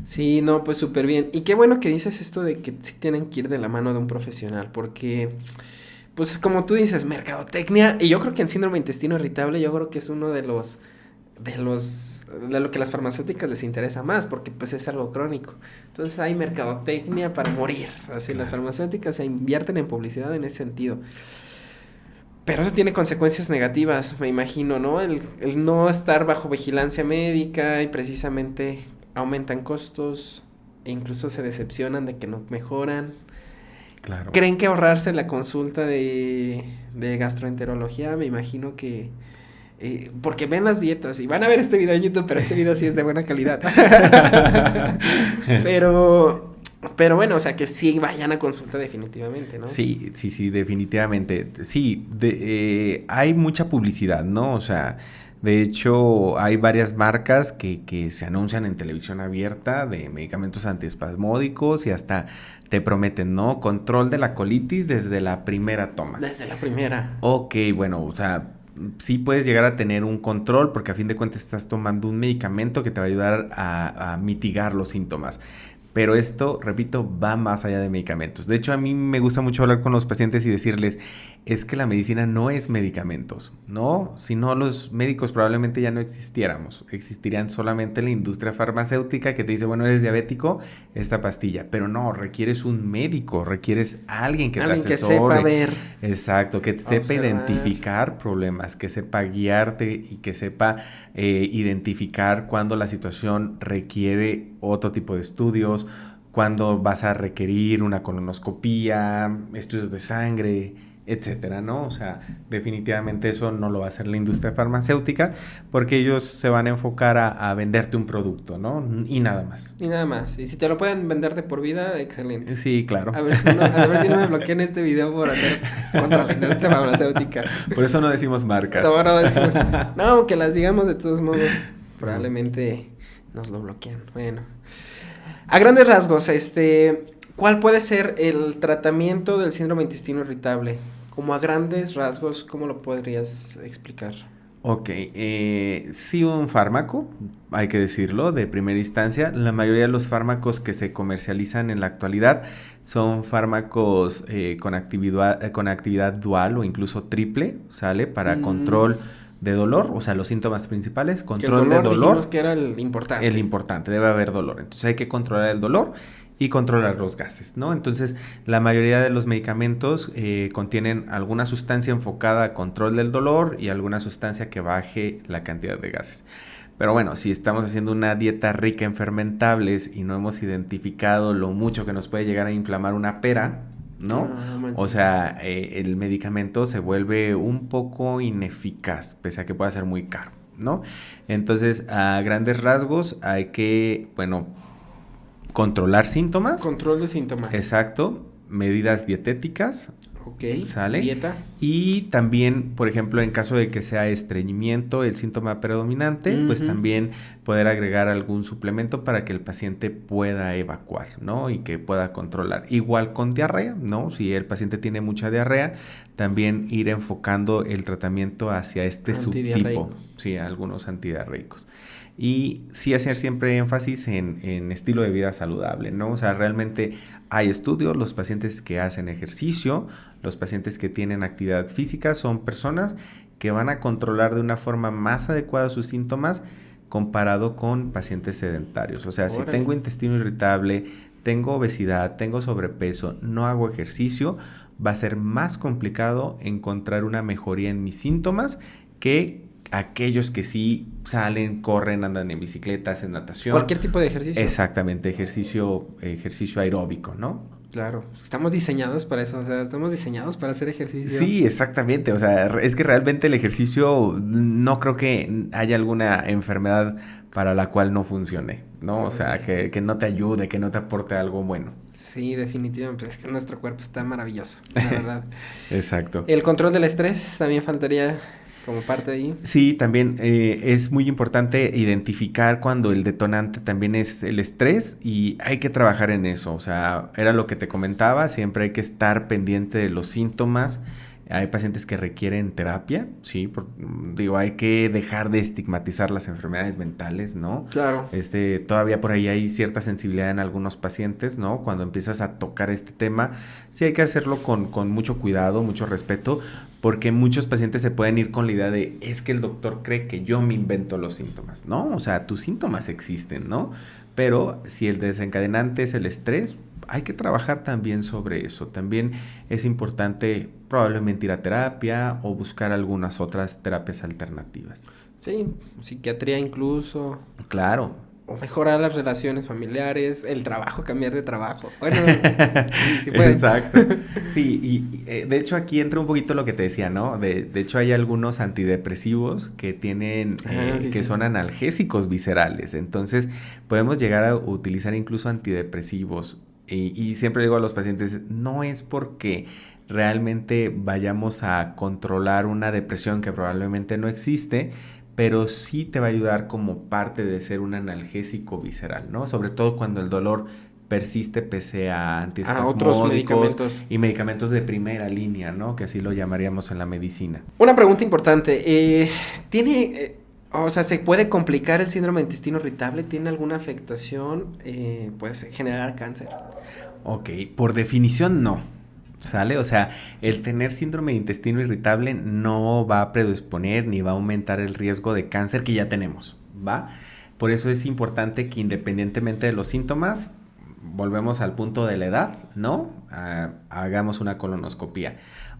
Sí, no, pues súper bien. Y qué bueno que dices esto de que sí tienen que ir de la mano de un profesional, porque, pues como tú dices, mercadotecnia, y yo creo que en síndrome de intestino irritable, yo creo que es uno de lo que las farmacéuticas les interesa más, porque pues es algo crónico. Entonces hay mercadotecnia para morir, así claro. Las farmacéuticas se invierten en publicidad en ese sentido. Pero eso tiene consecuencias negativas, me imagino, ¿no? El no estar bajo vigilancia médica y precisamente aumentan costos e incluso se decepcionan de que no mejoran. Claro. ¿Creen que ahorrarse la consulta de gastroenterología? Me imagino que... porque ven las dietas y van a ver este video en YouTube, pero este video sí es de buena calidad. Pero bueno, o sea, que sí vayan a consulta definitivamente, ¿no? Sí, definitivamente. Sí, hay mucha publicidad, ¿no? O sea, de hecho, hay varias marcas que se anuncian en televisión abierta de medicamentos antiespasmódicos y hasta te prometen, ¿no? Control de la colitis desde la primera toma. Desde la primera. Ok, bueno, o sea, sí puedes llegar a tener un control porque a fin de cuentas estás tomando un medicamento que te va a ayudar a mitigar los síntomas. Pero esto, repito, va más allá de medicamentos. De hecho, a mí me gusta mucho hablar con los pacientes y decirles, es que la medicina no es medicamentos, ¿no? Si no, los médicos probablemente ya no existiéramos. Existirían solamente la industria farmacéutica que te dice, bueno, eres diabético, esta pastilla. Pero no, requieres un médico, requieres a alguien que te asesore. Que sepa ver. Exacto, que sepa identificar problemas, que sepa guiarte y que sepa identificar cuando la situación requiere otro tipo de estudios, cuando vas a requerir una colonoscopía, estudios de sangre, etcétera, ¿no? O sea, definitivamente eso no lo va a hacer la industria farmacéutica porque ellos se van a enfocar a venderte un producto, ¿no? Y nada más. Y nada más. Y si te lo pueden vender de por vida, excelente. Sí, claro. A ver si no me bloquean este video por hacer contra la industria farmacéutica. Por eso no decimos marcas. No decimos. No, que las digamos de todos modos. Probablemente nos lo bloquean. Bueno. A grandes rasgos, ¿cuál puede ser el tratamiento del síndrome de intestino irritable? Como a grandes rasgos, ¿cómo lo podrías explicar? Ok, sí, un fármaco, hay que decirlo, de primera instancia. La mayoría de los fármacos que se comercializan en la actualidad son fármacos con actividad dual o incluso triple, ¿sale? Para control de dolor, o sea, los síntomas principales, control de dolor. Dijimos que era el importante. El importante, debe haber dolor. Entonces hay que controlar el dolor y controlar los gases, ¿no? Entonces, la mayoría de los medicamentos contienen alguna sustancia enfocada a control del dolor y alguna sustancia que baje la cantidad de gases. Pero bueno, si estamos haciendo una dieta rica en fermentables y no hemos identificado lo mucho que nos puede llegar a inflamar una pera, ¿no? O sea, el medicamento se vuelve un poco ineficaz, pese a que pueda ser muy caro, ¿no? Entonces, a grandes rasgos, hay que, bueno, controlar síntomas. Control de síntomas. Exacto. Medidas dietéticas. Ok. ¿Sale? Dieta. Y también, por ejemplo, en caso de que sea estreñimiento el síntoma predominante, pues también poder agregar algún suplemento para que el paciente pueda evacuar, ¿no? Y que pueda controlar. Igual con diarrea, ¿no? Si el paciente tiene mucha diarrea, también ir enfocando el tratamiento hacia este subtipo. Sí, algunos antidiarreicos. Y sí hacer siempre énfasis en estilo de vida saludable, ¿no? O sea, realmente hay estudios, los pacientes que hacen ejercicio, los pacientes que tienen actividad física son personas que van a controlar de una forma más adecuada sus síntomas comparado con pacientes sedentarios. O sea, si Órale. tengo intestino irritable, tengo obesidad, tengo sobrepeso, no hago ejercicio, va a ser más complicado encontrar una mejoría en mis síntomas que aquellos que sí salen, corren, andan en bicicleta, hacen natación. Cualquier tipo de ejercicio. Exactamente, ejercicio aeróbico, ¿no? Claro, estamos diseñados para eso, o sea, estamos diseñados para hacer ejercicio. Sí, exactamente, o sea, es que realmente el ejercicio no creo que haya alguna enfermedad para la cual no funcione, ¿no? O sea, que no te ayude, que no te aporte algo bueno. Sí, definitivamente, es que nuestro cuerpo está maravilloso, la verdad. Exacto. El control del estrés también faltaría como parte de ahí. Sí, también es muy importante identificar cuando el detonante también es el estrés y hay que trabajar en eso. O sea, era lo que te comentaba, siempre hay que estar pendiente de los síntomas. Hay pacientes que requieren terapia, sí, digo, hay que dejar de estigmatizar las enfermedades mentales, ¿no? Claro. Todavía por ahí hay cierta sensibilidad en algunos pacientes, ¿no? Cuando empiezas a tocar este tema, sí hay que hacerlo con mucho cuidado, mucho respeto, porque muchos pacientes se pueden ir con la idea de, es que el doctor cree que yo me invento los síntomas, ¿no? O sea, tus síntomas existen, ¿no? Pero si el desencadenante es el estrés, hay que trabajar también sobre eso. También es importante probablemente ir a terapia o buscar algunas otras terapias alternativas. Sí, psiquiatría incluso. Claro. O mejorar las relaciones familiares, el trabajo, cambiar de trabajo. Bueno, sí puede. Exacto. Sí, y de hecho aquí entra un poquito lo que te decía, ¿no? De hecho hay algunos antidepresivos que tienen, que son analgésicos viscerales. Entonces podemos llegar a utilizar incluso antidepresivos. Y siempre digo a los pacientes, no es porque realmente vayamos a controlar una depresión que probablemente no existe, pero sí te va a ayudar como parte de ser un analgésico visceral, ¿no? Sobre todo cuando el dolor persiste pese a antiespasmódicos otros medicamentos. y medicamentos de primera línea, ¿no? Que así lo llamaríamos en la medicina. Una pregunta importante, o sea, ¿se puede complicar el síndrome de intestino irritable? ¿Tiene alguna afectación? ¿Puede generar cáncer? Ok, por definición no. ¿Sale? O sea, el tener síndrome de intestino irritable no va a predisponer ni va a aumentar el riesgo de cáncer que ya tenemos, ¿va? Por eso es importante que independientemente de los síntomas, volvemos al punto de la edad, ¿no? Hagamos una colonoscopía.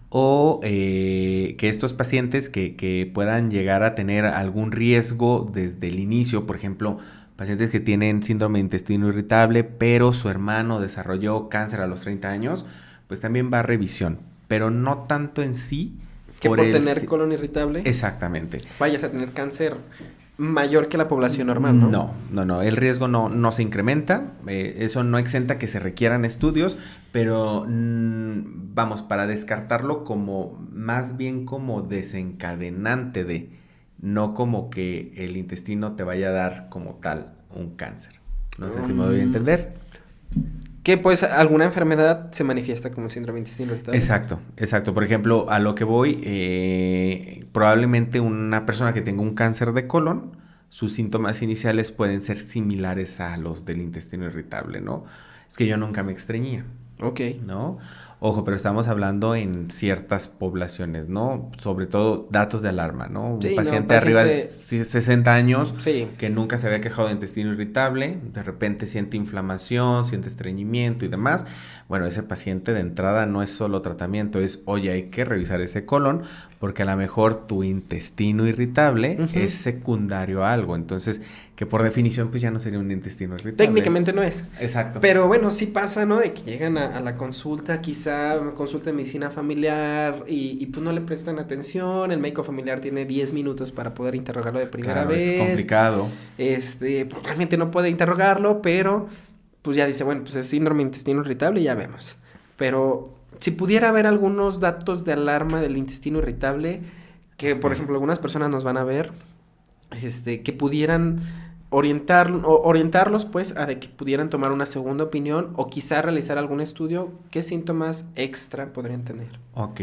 O que estos pacientes que puedan llegar a tener algún riesgo desde el inicio, por ejemplo, pacientes que tienen síndrome de intestino irritable, pero su hermano desarrolló cáncer a los 30 años, pues también va a revisión, pero no tanto en sí. ¿Que por tener colon irritable? Exactamente. Vayas a tener cáncer mayor que la población normal, ¿no? No, el riesgo no se incrementa, eso no exenta que se requieran estudios, pero vamos, para descartarlo como, más bien como desencadenante de, no como que el intestino te vaya a dar como tal un cáncer. No sé si me doy a entender. Que pues alguna enfermedad se manifiesta como síndrome de intestino irritable. Exacto. Por ejemplo, a lo que voy, probablemente una persona que tenga un cáncer de colon, sus síntomas iniciales pueden ser similares a los del intestino irritable, ¿no? Es que yo nunca me estreñía. Ok. ¿No? Ojo, pero estamos hablando en ciertas poblaciones, ¿no? Sobre todo datos de alarma, ¿no? Sí, un paciente arriba de 60 años que nunca se había quejado de intestino irritable, de repente siente inflamación, siente estreñimiento y demás. Bueno, ese paciente de entrada no es solo tratamiento, es, oye, hay que revisar ese colon porque a lo mejor tu intestino irritable es secundario a algo. Entonces, que por definición pues ya no sería un intestino irritable. Técnicamente no es. Exacto. Pero bueno, sí pasa, ¿no? De que llegan a la consulta, quizá consulta de medicina familiar y pues no le prestan atención. El médico familiar tiene 10 minutos para poder interrogarlo de primera vez. Es complicado. Pues realmente no puede interrogarlo, pero pues ya dice, bueno, pues es síndrome de intestino irritable y ya vemos. Pero si pudiera haber algunos datos de alarma del intestino irritable, que por ejemplo algunas personas nos van a ver, que pudieran orientarlos pues a de que pudieran tomar una segunda opinión o quizá realizar algún estudio, ¿qué síntomas extra podrían tener? Ok,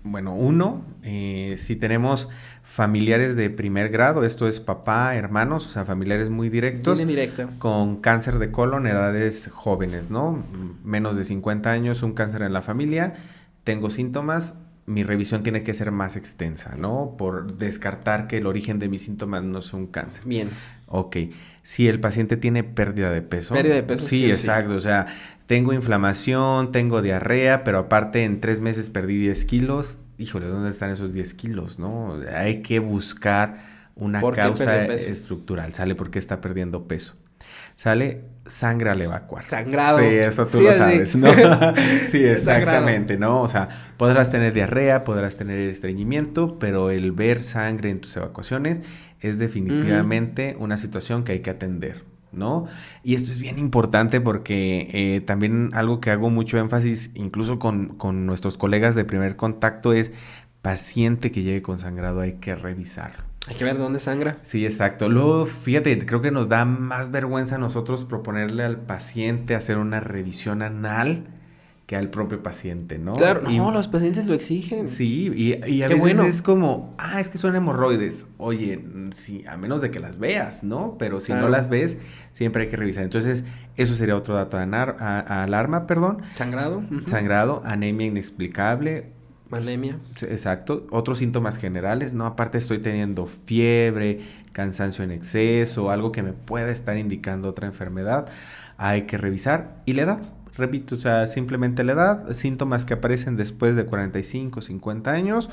bueno, si tenemos familiares de primer grado, esto es papá, hermanos, o sea, familiares muy directos. Viene directo. Con cáncer de colon, edades jóvenes, ¿no? Menos de 50 años, un cáncer en la familia, tengo síntomas, mi revisión tiene que ser más extensa, ¿no? Por descartar que el origen de mis síntomas no sea un cáncer. Bien. Ok, si el paciente tiene pérdida de peso. Pérdida de peso, Sí, exacto. O sea, tengo inflamación, tengo diarrea, pero aparte en 3 meses perdí 10 kilos. Híjole, ¿dónde están esos 10 kilos, no? Hay que buscar una ¿Por qué causa perdió peso? estructural. ¿Sale? ¿Por qué está perdiendo peso? ¿Sale? Sangre al evacuar. Sangrado. Sí, eso tú Sí, lo así. sabes, ¿no? Sí, Es sangrado. exactamente, ¿no? O sea, podrás tener diarrea, podrás tener estreñimiento, pero el ver sangre en tus evacuaciones es definitivamente una situación que hay que atender, ¿no? Y esto es bien importante porque también algo que hago mucho énfasis, incluso con nuestros colegas de primer contacto, es paciente que llegue con sangrado, hay que revisarlo. Hay que ver dónde sangra. Sí, exacto. Luego, fíjate, creo que nos da más vergüenza a nosotros proponerle al paciente hacer una revisión anal que al propio paciente, ¿no? Claro, Y, no, los pacientes lo exigen. sí, y a Qué veces bueno. es como, es que son hemorroides. Oye, sí, a menos de que las veas, ¿no? Pero si Claro. no las ves, siempre hay que revisar. Entonces, eso sería otro dato de alarma, perdón. Sangrado. Ujú. Sangrado, anemia inexplicable. Anemia. Exacto, otros síntomas generales, ¿no? Aparte estoy teniendo fiebre, cansancio en exceso, algo que me pueda estar indicando otra enfermedad, hay que revisar. Y la edad, repito, o sea, simplemente la edad, síntomas que aparecen después de 45, 50 años,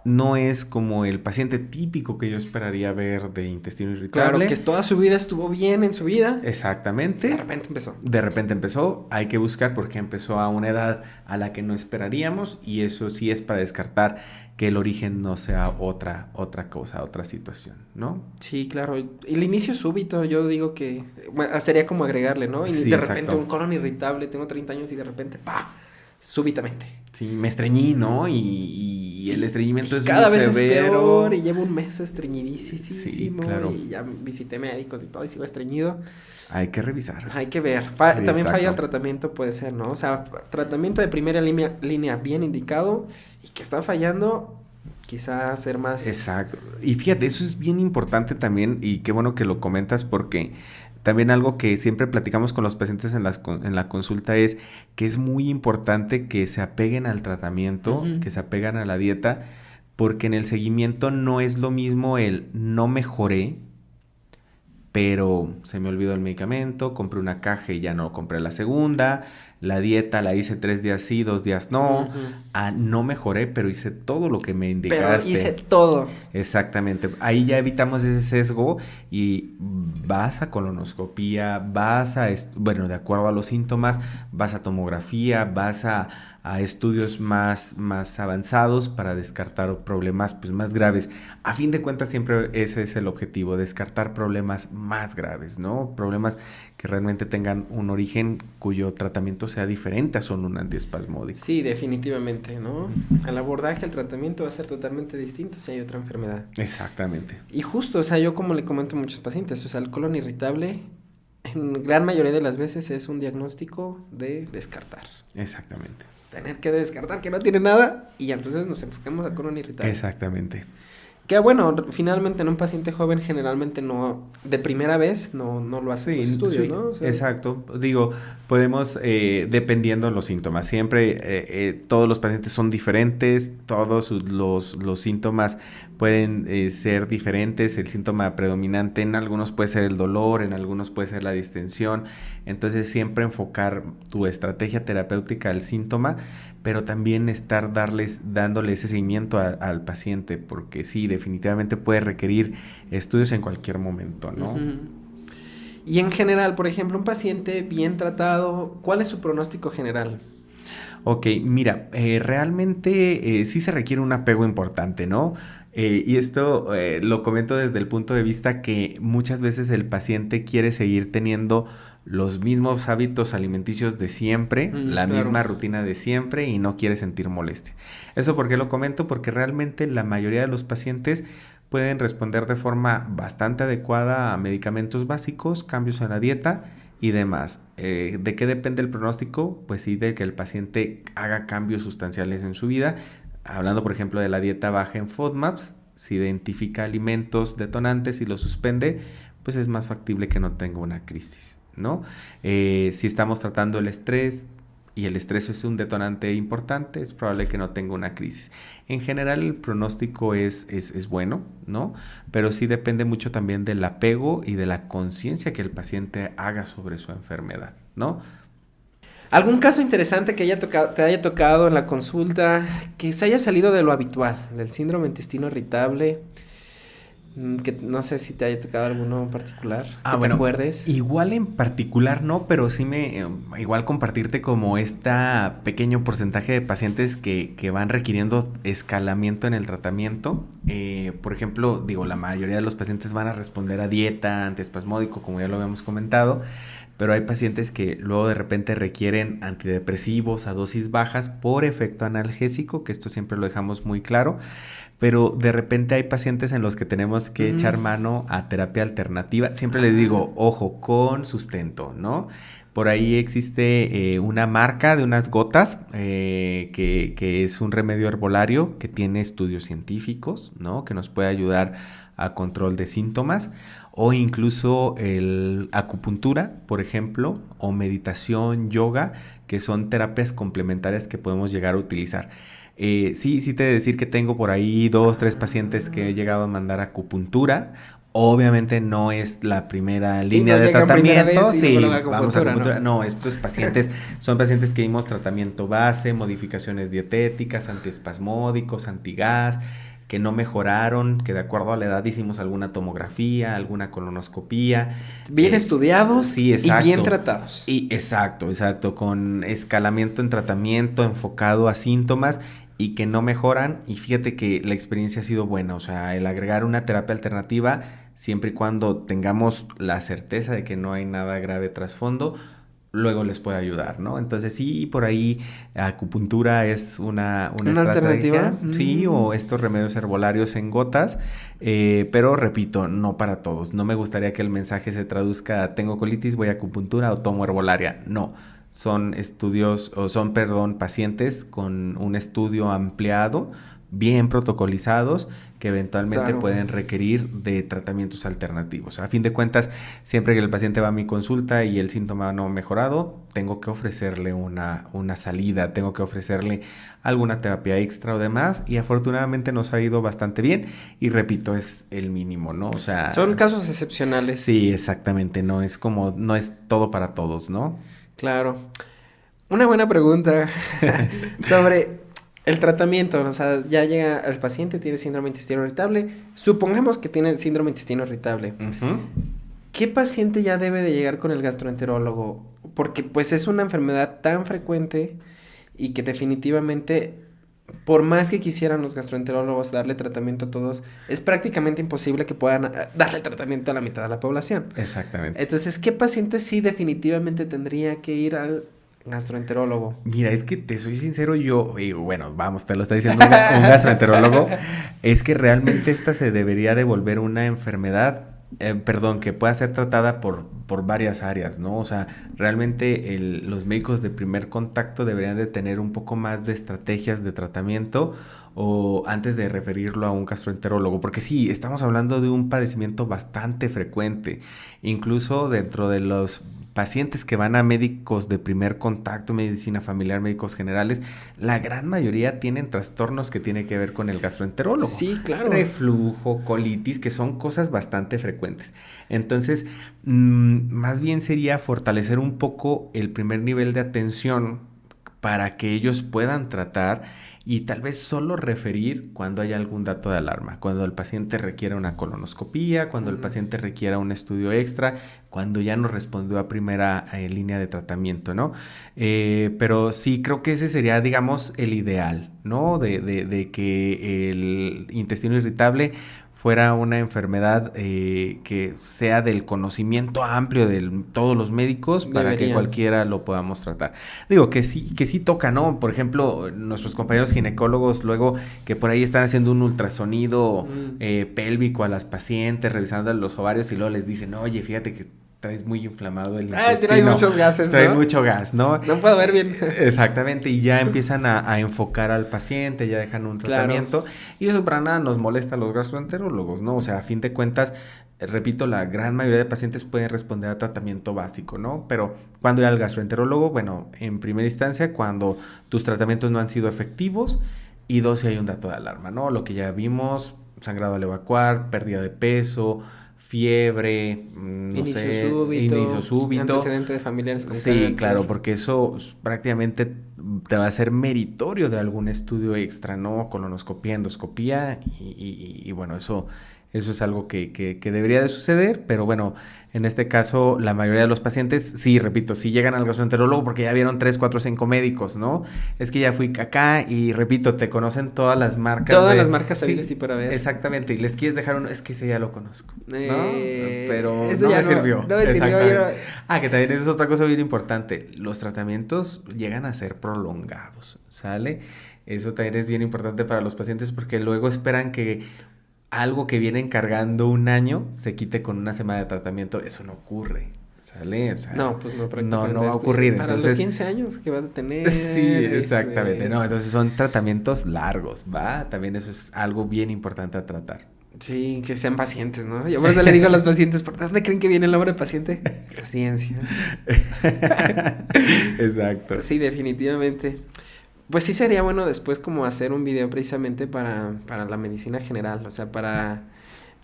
no es como el paciente típico que yo esperaría ver de intestino Claro, irritable. que toda su vida estuvo bien en su vida. Exactamente. De repente empezó. De repente empezó, hay que buscar porque empezó a una edad a la que no esperaríamos y eso sí es para descartar que el origen no sea otra cosa, otra situación, ¿no? Sí, claro. El inicio súbito, yo digo que bueno, sería como agregarle, ¿no? Y Sí, de repente exacto. un colon irritable, tengo 30 años y de repente, ¡pa! Súbitamente. Sí, me estreñí, ¿no? Y el estreñimiento es Cada muy vez severo. es peor y llevo un mes estreñidísimo. Sí, claro. Y ya visité médicos y todo y sigo estreñido. Hay que revisar. Hay que ver. Sí, También exacto. falla el tratamiento, puede ser, ¿no? O sea, tratamiento de primera línea bien indicado y que está fallando, quizás ser más... Exacto. Y fíjate, eso es bien importante también y qué bueno que lo comentas porque también algo que siempre platicamos con los pacientes en la consulta es que es muy importante que se apeguen al tratamiento, que se apeguen a la dieta, porque en el seguimiento no es lo mismo el no mejoré, pero se me olvidó el medicamento, compré una caja y ya no compré la segunda, la dieta la hice 3 días sí, 2 días no, no mejoré, pero hice todo lo que me indicaste. Pero hice todo. Exactamente, ahí ya evitamos ese sesgo y vas a colonoscopía, bueno, de acuerdo a los síntomas, vas a tomografía, vas a estudios más avanzados para descartar problemas pues, más graves. A fin de cuentas siempre ese es el objetivo, descartar problemas más graves, ¿no? Problemas que realmente tengan un origen cuyo tratamiento sea diferente a solo un antiespasmódico. Sí, definitivamente, ¿no? El abordaje, el tratamiento va a ser totalmente distinto si hay otra enfermedad. Exactamente. Y justo, o sea, yo como le comento a muchos pacientes, o sea, el colon irritable en gran mayoría de las veces es un diagnóstico de descartar. Exactamente. Tener que descartar que no tiene nada y entonces nos enfocamos al colon irritable. Exactamente. Que bueno, finalmente en un paciente joven generalmente no, de primera vez no lo hacen los estudios, ¿no? O sea, exacto. Digo, podemos, dependiendo de los síntomas, siempre todos los pacientes son diferentes, todos los síntomas pueden ser diferentes, el síntoma predominante en algunos puede ser el dolor, en algunos puede ser la distensión, entonces siempre enfocar tu estrategia terapéutica al síntoma, pero también dándole ese seguimiento al paciente, porque sí, definitivamente puede requerir estudios en cualquier momento, ¿no? Y en general, por ejemplo, un paciente bien tratado, ¿cuál es su pronóstico general? Ok, mira, realmente sí se requiere un apego importante, ¿no? Y esto lo comento desde el punto de vista que muchas veces el paciente quiere seguir teniendo los mismos hábitos alimenticios de siempre, la misma rutina de siempre y no quiere sentir molestia. ¿Eso por qué lo comento? Porque realmente la mayoría de los pacientes pueden responder de forma bastante adecuada a medicamentos básicos, cambios en la dieta y demás. ¿De qué depende el pronóstico? Pues sí, de que el paciente haga cambios sustanciales en su vida. Hablando, por ejemplo, de la dieta baja en FODMAPs, si identifica alimentos detonantes y los suspende, pues es más factible que no tenga una crisis, ¿no? Si estamos tratando el estrés, y el estrés es un detonante importante, es probable que no tenga una crisis. En general el pronóstico es bueno, ¿no? Pero sí depende mucho también del apego y de la conciencia que el paciente haga sobre su enfermedad, ¿no? ¿Algún caso interesante que te haya tocado en la consulta que se haya salido de lo habitual, del síndrome de intestino irritable? Que no sé si te haya tocado alguno en particular, que te acuerdes. Igual en particular no, pero sí igual compartirte como pequeño porcentaje de pacientes que van requiriendo escalamiento en el tratamiento. Por ejemplo, la mayoría de los pacientes van a responder a dieta, antiespasmódico, como ya lo habíamos comentado, pero hay pacientes que luego de repente requieren antidepresivos a dosis bajas por efecto analgésico, que esto siempre lo dejamos muy claro. Pero de repente hay pacientes en los que tenemos que echar mano a terapia alternativa. Siempre les digo, ojo, con sustento, ¿no? Por ahí existe una marca de unas gotas que es un remedio herbolario que tiene estudios científicos, ¿no? Que nos puede ayudar a control de síntomas. O incluso el acupuntura, por ejemplo, o meditación, yoga, que son terapias complementarias que podemos llegar a utilizar. Sí te he de decir que tengo por ahí 2, 3 pacientes que he llegado a mandar acupuntura. Obviamente no es la primera línea de tratamiento. Sí, vamos a acupuntura. No, estos pacientes son pacientes que dimos tratamiento base, modificaciones dietéticas, antiespasmódicos, antigas, que no mejoraron, que de acuerdo a la edad hicimos alguna tomografía, alguna colonoscopía. Bien estudiados, sí, exacto, y bien tratados. Exacto, con escalamiento en tratamiento enfocado a síntomas y que no mejoran. Y fíjate que la experiencia ha sido buena, o sea, el agregar una terapia alternativa, siempre y cuando tengamos la certeza de que no hay nada grave trasfondo, luego les puede ayudar, ¿no? Entonces sí, por ahí acupuntura es una alternativa. Sí, o estos remedios herbolarios en gotas, pero repito, no para todos. No me gustaría que el mensaje se traduzca a tengo colitis, voy a acupuntura o tomo herbolaria. No, son pacientes con un estudio ampliado, bien protocolizados, que eventualmente pueden requerir de tratamientos alternativos. A fin de cuentas, siempre que el paciente va a mi consulta y el síntoma no ha mejorado, tengo que ofrecerle una salida, tengo que ofrecerle alguna terapia extra o demás, y afortunadamente nos ha ido bastante bien, y repito, es el mínimo, ¿no? O sea, son casos excepcionales. Sí, exactamente, no es todo para todos, ¿no? Claro. Una buena pregunta sobre el tratamiento, o sea, ya llega el paciente, tiene síndrome de intestino irritable, supongamos que tiene síndrome de intestino irritable. ¿Qué paciente ya debe de llegar con el gastroenterólogo? Porque pues es una enfermedad tan frecuente y que definitivamente, por más que quisieran los gastroenterólogos darle tratamiento a todos, es prácticamente imposible que puedan darle tratamiento a la mitad de la población. Exactamente. Entonces, ¿qué paciente sí definitivamente tendría que ir al gastroenterólogo? Mira, es que te soy sincero, te lo está diciendo un gastroenterólogo, es que realmente esta se debería de volver una enfermedad, que pueda ser tratada por varias áreas, ¿no? O sea, realmente los médicos de primer contacto deberían de tener un poco más de estrategias de tratamiento o antes de referirlo a un gastroenterólogo, porque sí, estamos hablando de un padecimiento bastante frecuente, incluso dentro de los pacientes que van a médicos de primer contacto, medicina familiar, médicos generales, la gran mayoría tienen trastornos que tienen que ver con el gastroenterólogo. Sí, claro. Reflujo, colitis, que son cosas bastante frecuentes. Entonces, más bien sería fortalecer un poco el primer nivel de atención para que ellos puedan tratar y tal vez solo referir cuando hay algún dato de alarma, cuando el paciente requiera una colonoscopía, cuando el paciente requiera un estudio extra, cuando ya no respondió a primera línea de tratamiento, ¿no? Pero sí, creo que ese sería, digamos, el ideal, ¿no? De que el intestino irritable fuera una enfermedad que sea del conocimiento amplio de todos los médicos para que cualquiera lo podamos tratar. Digo que sí toca, ¿no? Por ejemplo, nuestros compañeros ginecólogos luego que por ahí están haciendo un ultrasonido pélvico a las pacientes, revisando los ovarios y luego les dicen, oye, fíjate que traes muy inflamado el intestino. Traes muchos gases, ¿no? Trae mucho gas, ¿no? No puedo ver bien. Exactamente, y ya empiezan a enfocar al paciente, ya dejan un tratamiento, y eso para nada nos molesta a los gastroenterólogos, ¿no? O sea, a fin de cuentas, repito, la gran mayoría de pacientes pueden responder a tratamiento básico, ¿no? Pero ¿cuándo ir al gastroenterólogo? Bueno, en primera instancia, cuando tus tratamientos no han sido efectivos y dos, si hay un dato de alarma, ¿no? Lo que ya vimos, sangrado al evacuar, pérdida de peso, fiebre, inicio súbito. Antecedente de familiares con Sí, cáncer. claro, porque eso prácticamente te va a ser meritorio de algún estudio extra, ¿no? Colonoscopía, endoscopía y bueno, eso es algo que debería de suceder, pero bueno, en este caso la mayoría de los pacientes, sí, repito, sí llegan al gastroenterólogo porque ya vieron 3, 4, 5 médicos, ¿no? Es que ya fui acá y repito, te conocen todas las marcas. Todas las marcas habidas sí, y por haber. exactamente, y les quieres dejar uno, es que ese ya lo conozco, ¿no? Pero eso no ya me sirvió. No me sirvió. Que también eso es otra cosa bien importante, los tratamientos llegan a ser prolongados, ¿sale? Eso también es bien importante para los pacientes porque luego esperan que algo que vienen cargando un año se quite con una semana de tratamiento. Eso no ocurre, ¿sale? O sea, no, pues no, prácticamente. No va a ocurrir. Para entonces, los 15 años que van a tener. Sí, exactamente. No, entonces son tratamientos largos, ¿va? También eso es algo bien importante a tratar. Sí, que sean pacientes, ¿no? Yo por eso le digo a los pacientes, ¿por dónde creen que viene el nombre de paciente? Ciencia. Exacto. Sí, definitivamente. Pues sí sería bueno después como hacer un video precisamente para la medicina general, o sea, para...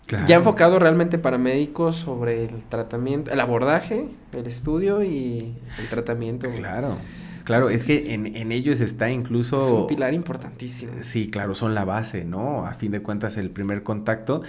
Claro. Ya enfocado realmente para médicos sobre el tratamiento, el abordaje, el estudio y el tratamiento. Claro, es que en ellos está incluso... Es un pilar importantísimo. Sí, claro, son la base, ¿no? A fin de cuentas, el primer contacto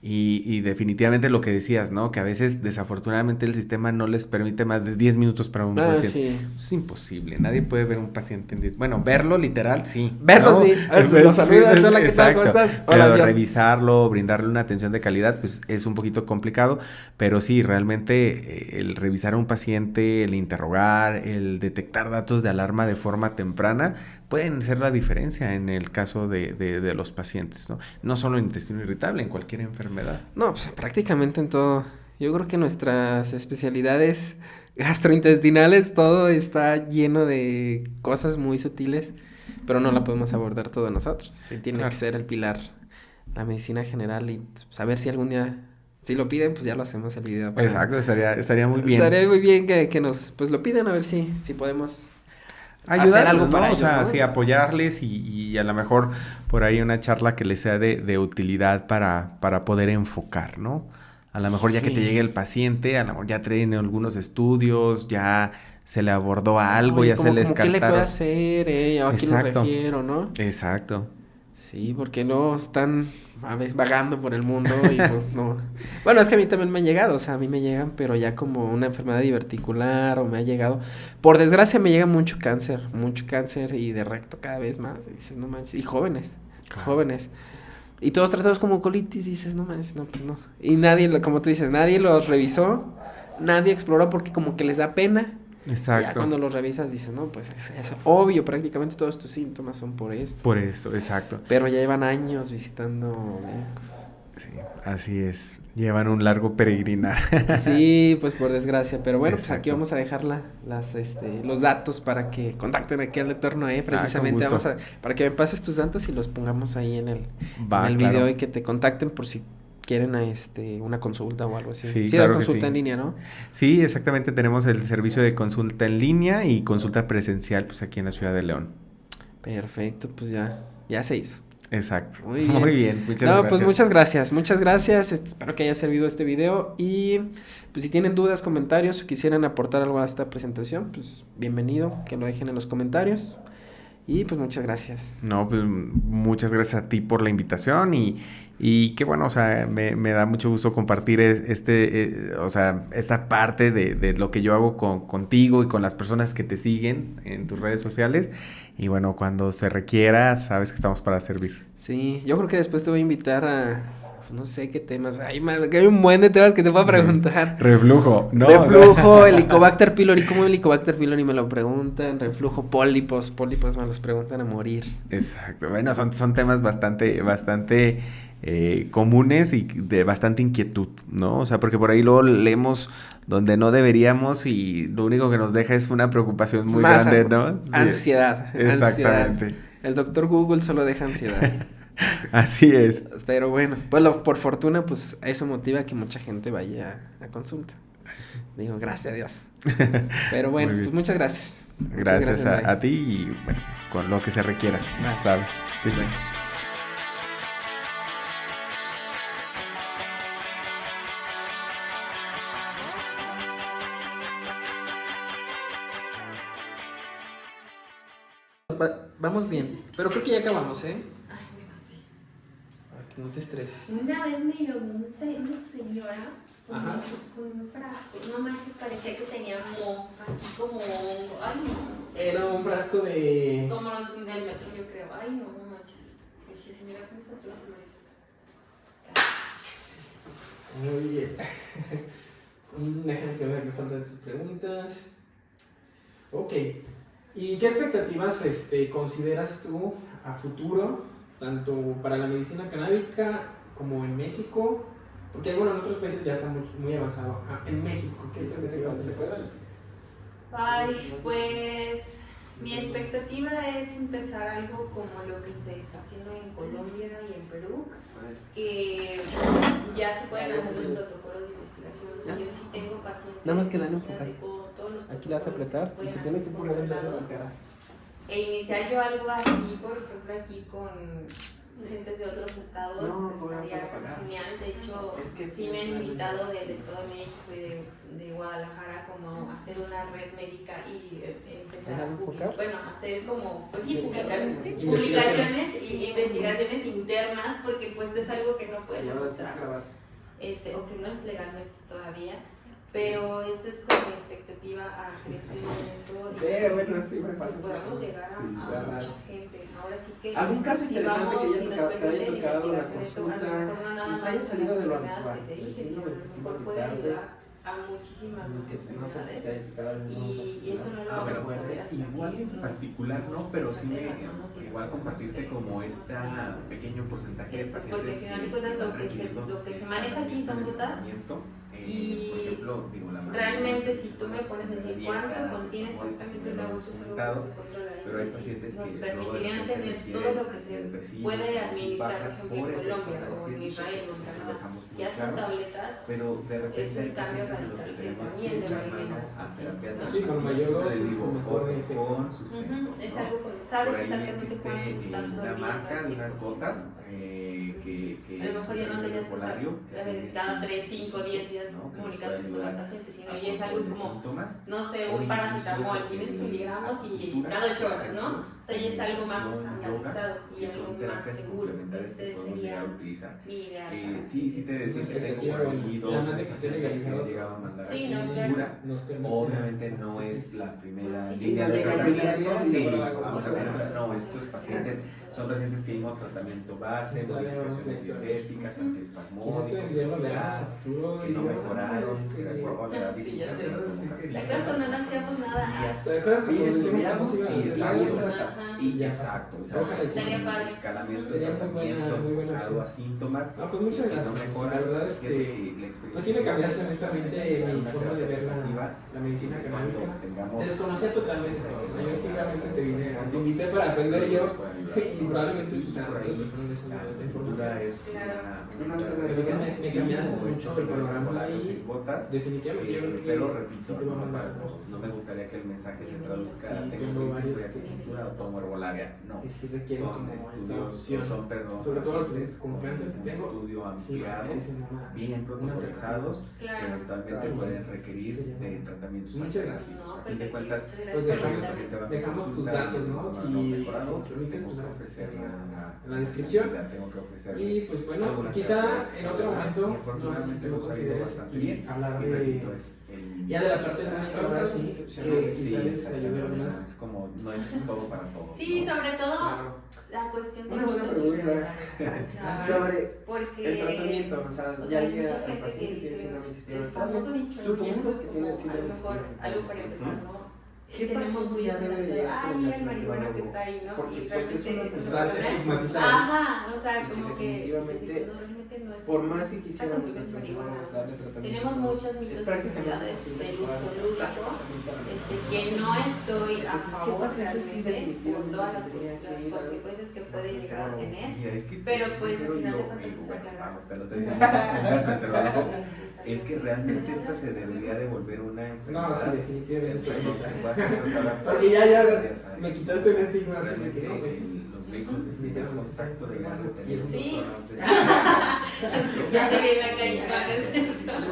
y definitivamente lo que decías, ¿no? Que a veces, desafortunadamente, el sistema no les permite más de 10 minutos para un paciente. Sí. Es imposible, nadie puede ver un paciente en 10... Bueno, verlo literal, sí. Verlo, ¿no? sí. Lo saludas, hola, ¿qué tal? ¿Cómo estás? Hola, pero adiós. revisarlo, brindarle una atención de calidad, pues es un poquito complicado, pero sí, realmente el revisar a un paciente, el interrogar, el detectar datos de alarma de forma temprana, pueden ser la diferencia en el caso de los pacientes, ¿no? No solo en intestino irritable, en cualquier enfermedad. No, pues prácticamente en todo. Yo creo que nuestras especialidades gastrointestinales, todo está lleno de cosas muy sutiles, pero no la podemos abordar todo nosotros. Sí, tiene que ser el pilar, la medicina general y saber si algún día... Si lo piden, pues ya lo hacemos el video. Exacto, estaría muy bien. Estaría muy bien que nos pues lo piden a ver si podemos hacer algo para ellos, ellos, ¿no? Sí, apoyarles y a lo mejor por ahí una charla que les sea de utilidad para poder enfocar, ¿no? A lo mejor ya que te llegue el paciente, a lo mejor ya traen algunos estudios, ya se le abordó algo, ya se le descartaron. ¿Qué le puede hacer, ¿A quién me refiero, no? Exacto. Sí, porque no están a veces vagando por el mundo y pues no. Bueno, es que a mí también me han llegado, o sea, a mí me llegan, pero ya como una enfermedad diverticular o me ha llegado. Por desgracia me llega mucho cáncer y de recto cada vez más. Y dices, no manches, y jóvenes. Y todos tratados como colitis, dices, no manches, no, pues no. Y nadie, como tú dices, nadie los revisó, nadie exploró porque como que les da pena. Exacto. Ya cuando los revisas dices, no, pues es obvio, prácticamente todos tus síntomas son por esto. Por eso, exacto. Pero ya llevan años visitando médicos. Sí, así es. Llevan un largo peregrinar. Sí, pues por desgracia. Pero bueno, exacto. Pues aquí vamos a dejar los datos para que contacten aquí al doctor Noé. Precisamente para que me pases tus datos y los pongamos ahí en el video y que te contacten por si quieren una consulta o algo así. Sí, claro, das consulta en línea, ¿no? Sí, exactamente. Tenemos el servicio de consulta en línea y consulta presencial, pues aquí en la ciudad de León. Perfecto, pues ya se hizo. Exacto. Muy bien. Muchas gracias. Pues muchas gracias. Espero que haya servido este video y pues si tienen dudas, comentarios o quisieran aportar algo a esta presentación, pues bienvenido, que lo dejen en los comentarios. Y pues muchas gracias. No, pues muchas gracias a ti por la invitación y qué bueno, o sea, me da mucho gusto compartir esta parte de lo que yo hago contigo y con las personas que te siguen en tus redes sociales. Y bueno, cuando se requiera, sabes que estamos para servir. Sí, yo creo que después te voy a invitar a... No sé qué temas. Hay un buen de temas que te puedo preguntar. Sí. Reflujo, ¿no? Reflujo, Helicobacter pylori. ¿Cómo Helicobacter pylori me lo preguntan? Reflujo, pólipos me los preguntan a morir. Exacto. Bueno, son temas bastante comunes y de bastante inquietud, ¿no? O sea, porque por ahí luego leemos donde no deberíamos y lo único que nos deja es una preocupación muy grande, ¿no? Sí. Ansiedad. Exactamente. El doctor Google solo deja ansiedad. Así es. Pero bueno, pues por fortuna, pues eso motiva que mucha gente vaya a consulta. Digo, gracias a Dios. Pero bueno, Muy bien. pues muchas gracias. Muchas Gracias Bray. a ti y bueno, con lo que se requiera, Vale. ¿sabes? Que sí. Bueno. Vamos bien, pero creo que ya acabamos, ¿eh? Ay, bueno, sí. Para que no te estreses. Una vez me llegó una señora Ajá. con un frasco. No manches, parecía que tenía moho, así como. Ay, no. Era un frasco de... Como los del metro, yo creo. Ay, no, no manches. Dije, señora, ¿cómo se te lo tomar eso? Muy bien. Déjame que me faltan tus preguntas. Ok. ¿Y qué expectativas consideras tú a futuro, tanto para la medicina canábica como en México? Porque bueno, en otros países ya está muy avanzado. En México, ¿qué expectativas se pueden? Ay, pues. Mi expectativa es empezar algo como lo que se está haciendo en Colombia y en Perú, que ya se pueden hacer los protocolos de investigación. O sea, yo sí tengo pacientes. Nada más que la han enfocado. tengo todos los Aquí la vas a apretar y se tiene que poner en medio de la cara. E iniciar yo algo así, por ejemplo, aquí con gentes de otros estados, estaría genial. De hecho, sí me han invitado del Estado de México y de Guadalajara como a hacer una red médica y empezar a hacer como, pues sí, publicaciones y investigaciones internas, porque pues es algo que no puedes demostrar, o que no es legalmente todavía. Pero eso es como mi expectativa a crecer en esto y bueno, sí, me pues pasa. podamos llegar a mucha gente. Ahora sí que ¿Algún caso interesante que si te haya permiten tocado la investigación, esto, a lo consulta, mejor no nada que más se haya salido de lo enfermedades habitual? que te dije, Sí, sino a lo mejor puede ayudar a muchísimas más No sé si te enfermedades. haya tocado alguno. Y eso no lo vamos Pero a bueno, saber hasta igual que en nos- particular no, nos pero sí salte las manos y igual nos compartirte crece. como este pequeño porcentaje de pacientes Porque al final de cuentas están lo que se requiriendo maneja aquí son gotas. tratamiento. Y por ejemplo, digo, la realmente si tú me pones a la decir dieta, cuánto contiene exactamente una gota, es algo que se controla ahí. pero hay pacientes Nos que permitirían luego de tener repente todo lo que se depresivos, puede dosis administrar, por bajas ejemplo, en por efecto Colombia o en analgésico, Israel o en eso lo Canadá. dejamos muy Ya son claro. tabletas. Pero de repente Es un hay cambio pacientes en los que radical que tenemos también que le echar va a ir mano a los a terapias pacientes, ¿no? Sí, con mayor siempre les dosis, digo, mejor ojo efecto. con sustento, Es ¿no? algo sabes Por ahí exactamente existe cuánto se está una absorbiendo. marca de unas gotas que A lo mejor ya no tenías que estar polario, que cada 3, 5, 10 días ¿no? Que comunicándote puede con el ayudar paciente, sino a ya es algo control de como, síntomas. no sé, O un inclusive paracetamol, tienen sus de miligramos y acupuntura, cada 8 horas, ¿no? O sea, ya es algo más meditación, yoga, estandarizado y que son algo más terapias seguro. complementarias que Ese podemos sería llegar a utilizar. mi ideal. Sí, sí te decía que tengo por ahí dos Además de que esté pacientes que legalizado. han llegado a mandar Sí, así no, acupuntura. Nos permite. Obviamente no es la primera Sí, línea no de llega a tratamiento. primera vez y Sí, luego la vamos a acupuntura. ver, no, estos pacientes son pacientes que dimos tratamiento base, modificaciones dietéticas, Quizás antiespasmódicos, este video lo veamos a futuro que y no digamos, mejoraron, ah, que de acuerdo a la Sí, ya sé. disciplina. ¿Te acuerdas cuando no hacíamos nada? ¿Te acuerdas cuando Y decíamos estudiamos, que sí, íbamos a exacto. hacer Ajá. Y Ya. exacto, Ojalá y Sería padre. escalamiento de Sería muy tratamiento buena enfocado opción. a síntomas. No, pues muchas que no gracias. mejoran. La verdad, Fíjate que la experiencia pues sí me cambiaste honestamente mi una forma de ver alternativa la medicina cuando canábica. tengamos Desconocía totalmente todo. Yo simplemente te invité para aprender yo y probablemente pues, a otras personas les ayude esta información. Pero sí me cambiaste mucho el panorama y definitivamente yo creo que pero sí repito, te va a mandar no me gustaría que el mensaje se traduzca Sí, tengo tengo varios varios acupuntura o tomo herbolaria, no. que sí requieren Son como esta estudios, opción. perdón, Sobre todo los pacientes con cáncer que un tengo. estudio Sí, ampliado, merecen una bien protocolizados, que Claro. eventualmente Claro. pueden requerir Sí. de tratamientos Muchas alternativos. No, A fin de cuentas, Pues dejamos dejamos tus datos, ¿no? Si nos permites, tengo pues, que ofrecer en la descripción. tengo que ofrecer Y pues bueno, quizá en otro momento, no sé si tú lo consideres, y hablar y de repito, es ya de la parte médica ahora sí, que quizá les ayude algunas. es como, no es todo para todo. Sí, ¿no? sobre todo Claro. la cuestión de Una buena mitos y pregunta. realidades, o sea, Sobre porque el tratamiento, o sea, o ya sea, hay llega mucha el gente paciente que que tiene dice síndrome el intestinal famoso irritable. dicho, Supongamos ¿no? que tiene Como, síndrome a lo mejor intestinal algo para irritable, empezar, ¿no? ¿qué tenemos paciente muy ya debe de estigmatizado, ir con mira un el marihuano que gastroenterólogo? está ahí, ¿no? Porque Y pues es una realmente persona estigmatizada. Ajá, o sea, Y que como que definitivamente, decir, no, realmente no es. por más que está quisiéramos los consumiendo marihuana. gastroenterólogos darle tratamiento, Tenemos muchos es mitos y prácticamente enfermedades imposible del que puedan uso dar lúdico, tratamiento a la marihuana. que no estoy a Entonces, ¿qué favor paciente sí realmente por definitivamente todas las tendría que ir al consecuencias que puede llegar a tener. Mira, es que, Pero soy pues, sincero, al final de yo, cuentas, es bueno, aclarar. vamos, te lo estoy diciendo como gastroenterólogo, es que realmente esta se Sí, debería de volver una enfermedad. No, sí, definitivamente. Que pueda ser tratada por- Porque ya sabes, me quitaste un estigma así de realmente, que no, pues, los médicos de primer contacto deberían de tener un Sí. doctor antes. Ya te vi en la calle, ¿no? Estamos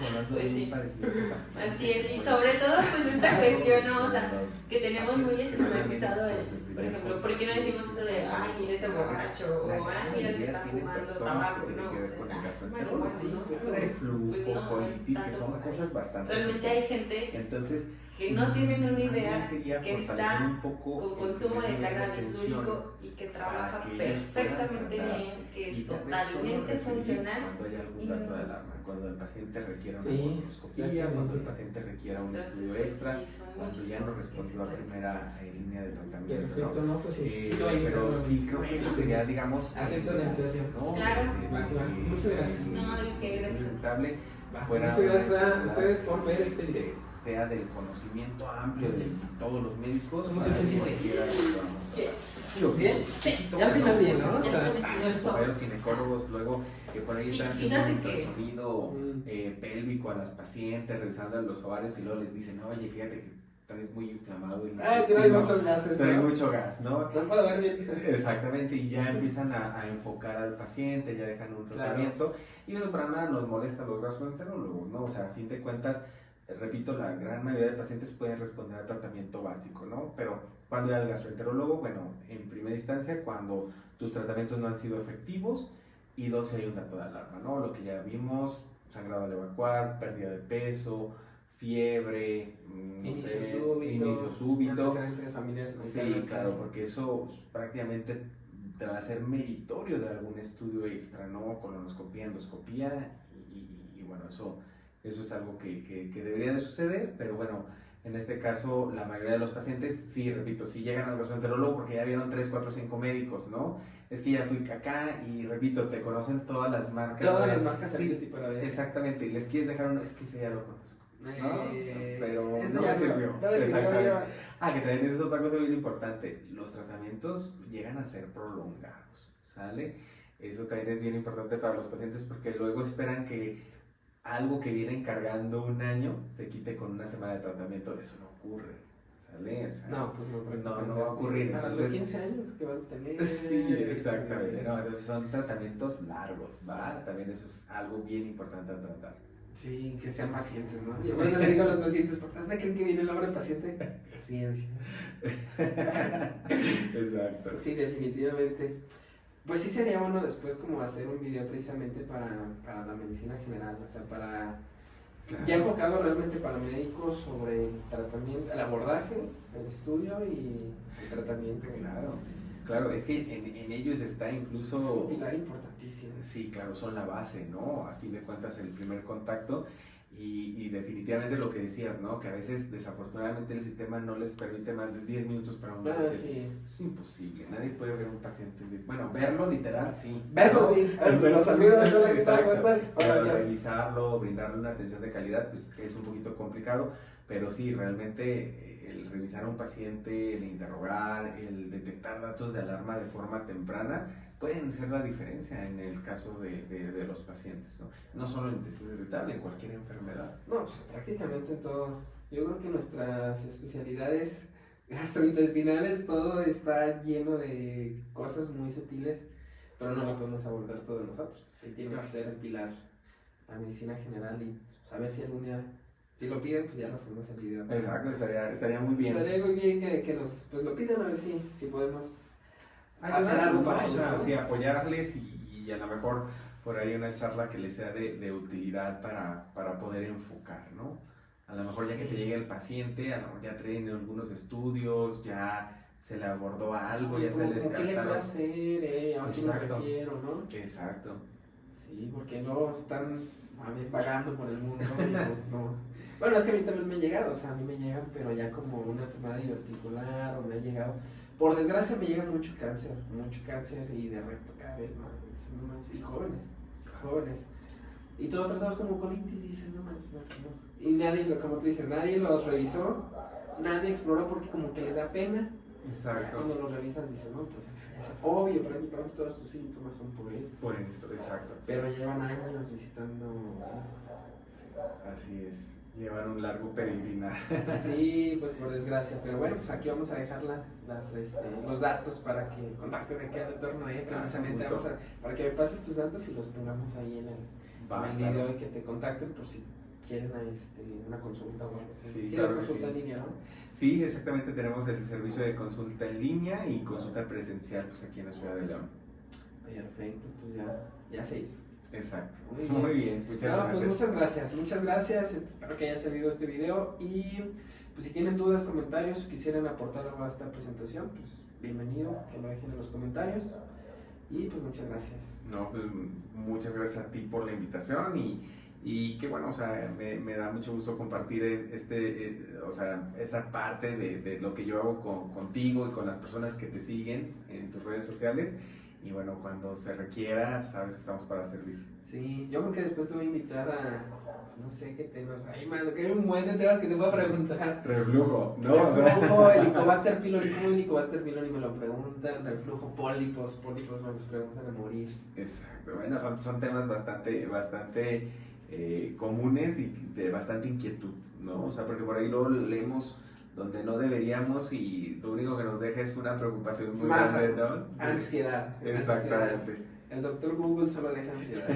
hablando de Pues sí. un padecimiento bastante. Así es, y sobre todo pues esta cuestión, ¿no? O sea, que tenemos muy estigmatizado el, por ejemplo, ¿por qué no decimos eso de, ay, mira ese borracho, o ay, mira el que está fumando tabaco, ¿no? O sea, marihuana, Sí, ¿no? de Pues reflujo, no, colitis, que tanto son por ahí. cosas bastante. Realmente hay gente Entonces, que no tienen una idea más bien sería que fortalecer está un poco con el consumo de nivel cannabis atención lúdico y que trabaja para que ellos perfectamente puedan tratar. bien, que es Y tal vez solo totalmente referir funcional. cuando hay algún y dato de no- alarma, cuando el paciente requiera una Sí, colonoscopia, exactamente. cuando el paciente requiera un Entonces, estudio pues, extra, sí, son cuando muchas ya no cosas que respondió se a pueden primera línea de tratamiento. Perfecto, ¿no? no, pues sí. Sí, te voy a invitar Pero a sí, creo que eso sería, digamos, acepto la invitación. ¿no? Claro. Muchas gracias. No, digo que gracias. Irritable Va, fuera muchas gracias a una ustedes enfermedad por ver este que video. sea del conocimiento amplio de todos los médicos. ¿Cómo te para que sentiste? cualquiera que podamos Bien. tratar. Bien, ya al final bien, ¿no? O Ya sea, estoy estudiando el sol. Varios ginecólogos luego que por ahí Sí, están haciendo fíjate un que- ultrasonido pélvico a las pacientes, revisando los ovarios y luego les dicen, oye, fíjate que traes muy inflamado el trae intestino, muchos gases, trae ¿no? mucho gas, ¿no? No puedo ver bien. Exactamente, y ya empiezan a enfocar al paciente, ya dejan un tratamiento, y eso para nada nos molesta a los gastroenterólogos, ¿no? O sea, a fin de cuentas, repito, la gran mayoría de pacientes pueden responder al tratamiento básico, ¿no? Pero cuando ir al gastroenterólogo, bueno, en primera instancia, cuando tus tratamientos no han sido efectivos, y dos, si hay un dato de alarma, ¿no? Lo que ya vimos, sangrado al evacuar, pérdida de peso, fiebre, no Inicio sé, súbito. inicio súbito. Antecedentes familiares con Sí, cáncer. claro, porque eso prácticamente te va a ser meritorio de algún estudio extra, ¿no? Colonoscopía, endoscopía, y bueno, eso es algo que debería de suceder, pero bueno, en este caso la mayoría de los pacientes, sí, repito, sí llegan al gastroenterólogo porque ya vieron 3, 4, 5 médicos, ¿no? Es que ya fui acá y repito, te conocen todas las marcas. Todas de- las marcas sí, salidas y para ver. exactamente, y les quieres dejar uno, es que ese ya lo conozco. ¿No? Pero eso no ya me sirvió. no me sirvió, Exactamente. ya. Que también es otra cosa bien importante. Los tratamientos llegan a ser prolongados, ¿sale? Eso también es bien importante para los pacientes porque luego esperan que algo que vienen cargando un año se quite con una semana de tratamiento. Eso no ocurre, ¿sale? O sea, No, pues no, no va a ocurrir. Para los Entonces, 15 años que van a tener. sí, exactamente. No, entonces son tratamientos largos, ¿va? También eso es algo bien importante a tratar. Sí, que sean pacientes, ¿no? Yo por eso le digo a los pacientes, ¿por dónde creen que viene la obra de paciente? Paciencia. Exacto. Sí, definitivamente. Pues sí sería bueno después como hacer un video precisamente para la medicina general, o sea, para Claro. ya enfocado realmente para médicos sobre el tratamiento, el abordaje, el estudio y el tratamiento. Claro, es que en ellos está incluso... Es un pilar importantísimo. Sí, claro, son la base, ¿no? A fin de cuentas, el primer contacto y definitivamente lo que decías, ¿no? Que a veces, desafortunadamente, el sistema no les permite más de 10 minutos para un paciente. Sí. Es imposible, nadie puede ver a un paciente. Bueno, verlo literal, sí. Verlo, ¿no? sí. Los saludos, hola, ¿qué tal? ¿Cómo Exacto. estás? Hola, Pero Dios. revisarlo, brindarle una atención de calidad, pues es un poquito complicado, pero sí, realmente el revisar a un paciente, el interrogar, el detectar datos de alarma de forma temprana, pueden ser la diferencia en el caso de los pacientes, ¿no? No solo en intestino irritable, en cualquier enfermedad. No, pues prácticamente en todo. Yo creo que nuestras especialidades gastrointestinales, todo está lleno de cosas muy sutiles, pero no lo podemos abordar todo nosotros. Sí, tiene Claro. que ser el pilar, la medicina general y saber si algún día, si lo piden, pues ya lo hacemos en video. Exacto, estaría muy bien. Estaría muy bien que nos pues lo pidan a ver si podemos Ayudarlos, hacer algo ¿no? para O ellos. sea, ¿no? sí, apoyarles y a lo mejor por ahí una charla que les sea de utilidad para poder enfocar, ¿no? A lo mejor ya que te llegue el paciente, a lo mejor ya traen algunos estudios, ya se le abordó algo, ya se le ¿Cómo ¿qué le puedo descartaron. hacer? ¿A quién me Exacto. refiero, no? Exacto. Sí, porque luego están mames, vagando por el mundo, y pues no. Bueno, es que a mí también me ha llegado, o sea, a mí me llegan, pero ya como una enfermedad diverticular, o me ha llegado, por desgracia me llega mucho cáncer y de recto cada vez más, y jóvenes. Y todos tratados como colitis, dices, no más, no. Y nadie, como tú dices, nadie los revisó, nadie exploró porque como que les da pena. Exacto. Cuando los revisas dices, no, pues es obvio, prácticamente todos tus síntomas son por esto. Por eso, exacto. Pero llevan años visitando. Así es, llevan un largo peregrinar. Sí, pues por desgracia, pero bueno, pues aquí vamos a dejar los datos para que contacten aquí al doctor Noé, precisamente para que me pases tus datos y los pongamos ahí en el video y que te contacten por si quieren una consulta o algo así. Sí, Sí, claro, consulta sí. en línea, ¿no? Sí, exactamente, tenemos el servicio de consulta en línea y consulta presencial pues aquí en la ciudad de León. Perfecto, pues ya se hizo. Exacto. Muy bien, muchas gracias. Pues muchas gracias, espero que haya servido este video y pues si tienen dudas, comentarios, quisieran aportar algo a esta presentación, pues bienvenido, que lo dejen en los comentarios y pues muchas gracias. No, pues muchas gracias a ti por la invitación y que bueno, o sea, me da mucho gusto compartir esta parte de lo que yo hago contigo y con las personas que te siguen en tus redes sociales. Y bueno, cuando se requiera, sabes que estamos para servir. Sí, yo creo que después te voy a invitar a, no sé qué temas, ay mano, que hay un buen de temas que te puedo preguntar. Reflujo, ¿no? Reflujo, Helicobacter pylori, ¿cómo Helicobacter pylori me lo preguntan? Reflujo, pólipos me los preguntan a morir. Exacto, bueno, son temas bastante comunes y de bastante inquietud, ¿no? O sea, porque por ahí lo leemos donde no deberíamos y lo único que nos deja es una preocupación muy grande, ¿no? Ansiedad. Exactamente. Ansiedad. El doctor Google solo deja ansiedad.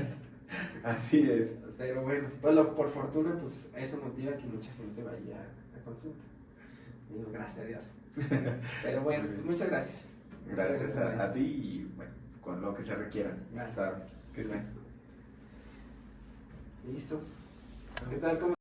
Así es. Pero bueno, pues por fortuna, pues eso motiva que mucha gente vaya a consulta. Digo, gracias a Dios. Pero bueno, pues muchas gracias. Gracias a ti y bueno, con lo que se requiera, Gracias. sabes que sí. Listo. ¿Qué tal? ¿Cómo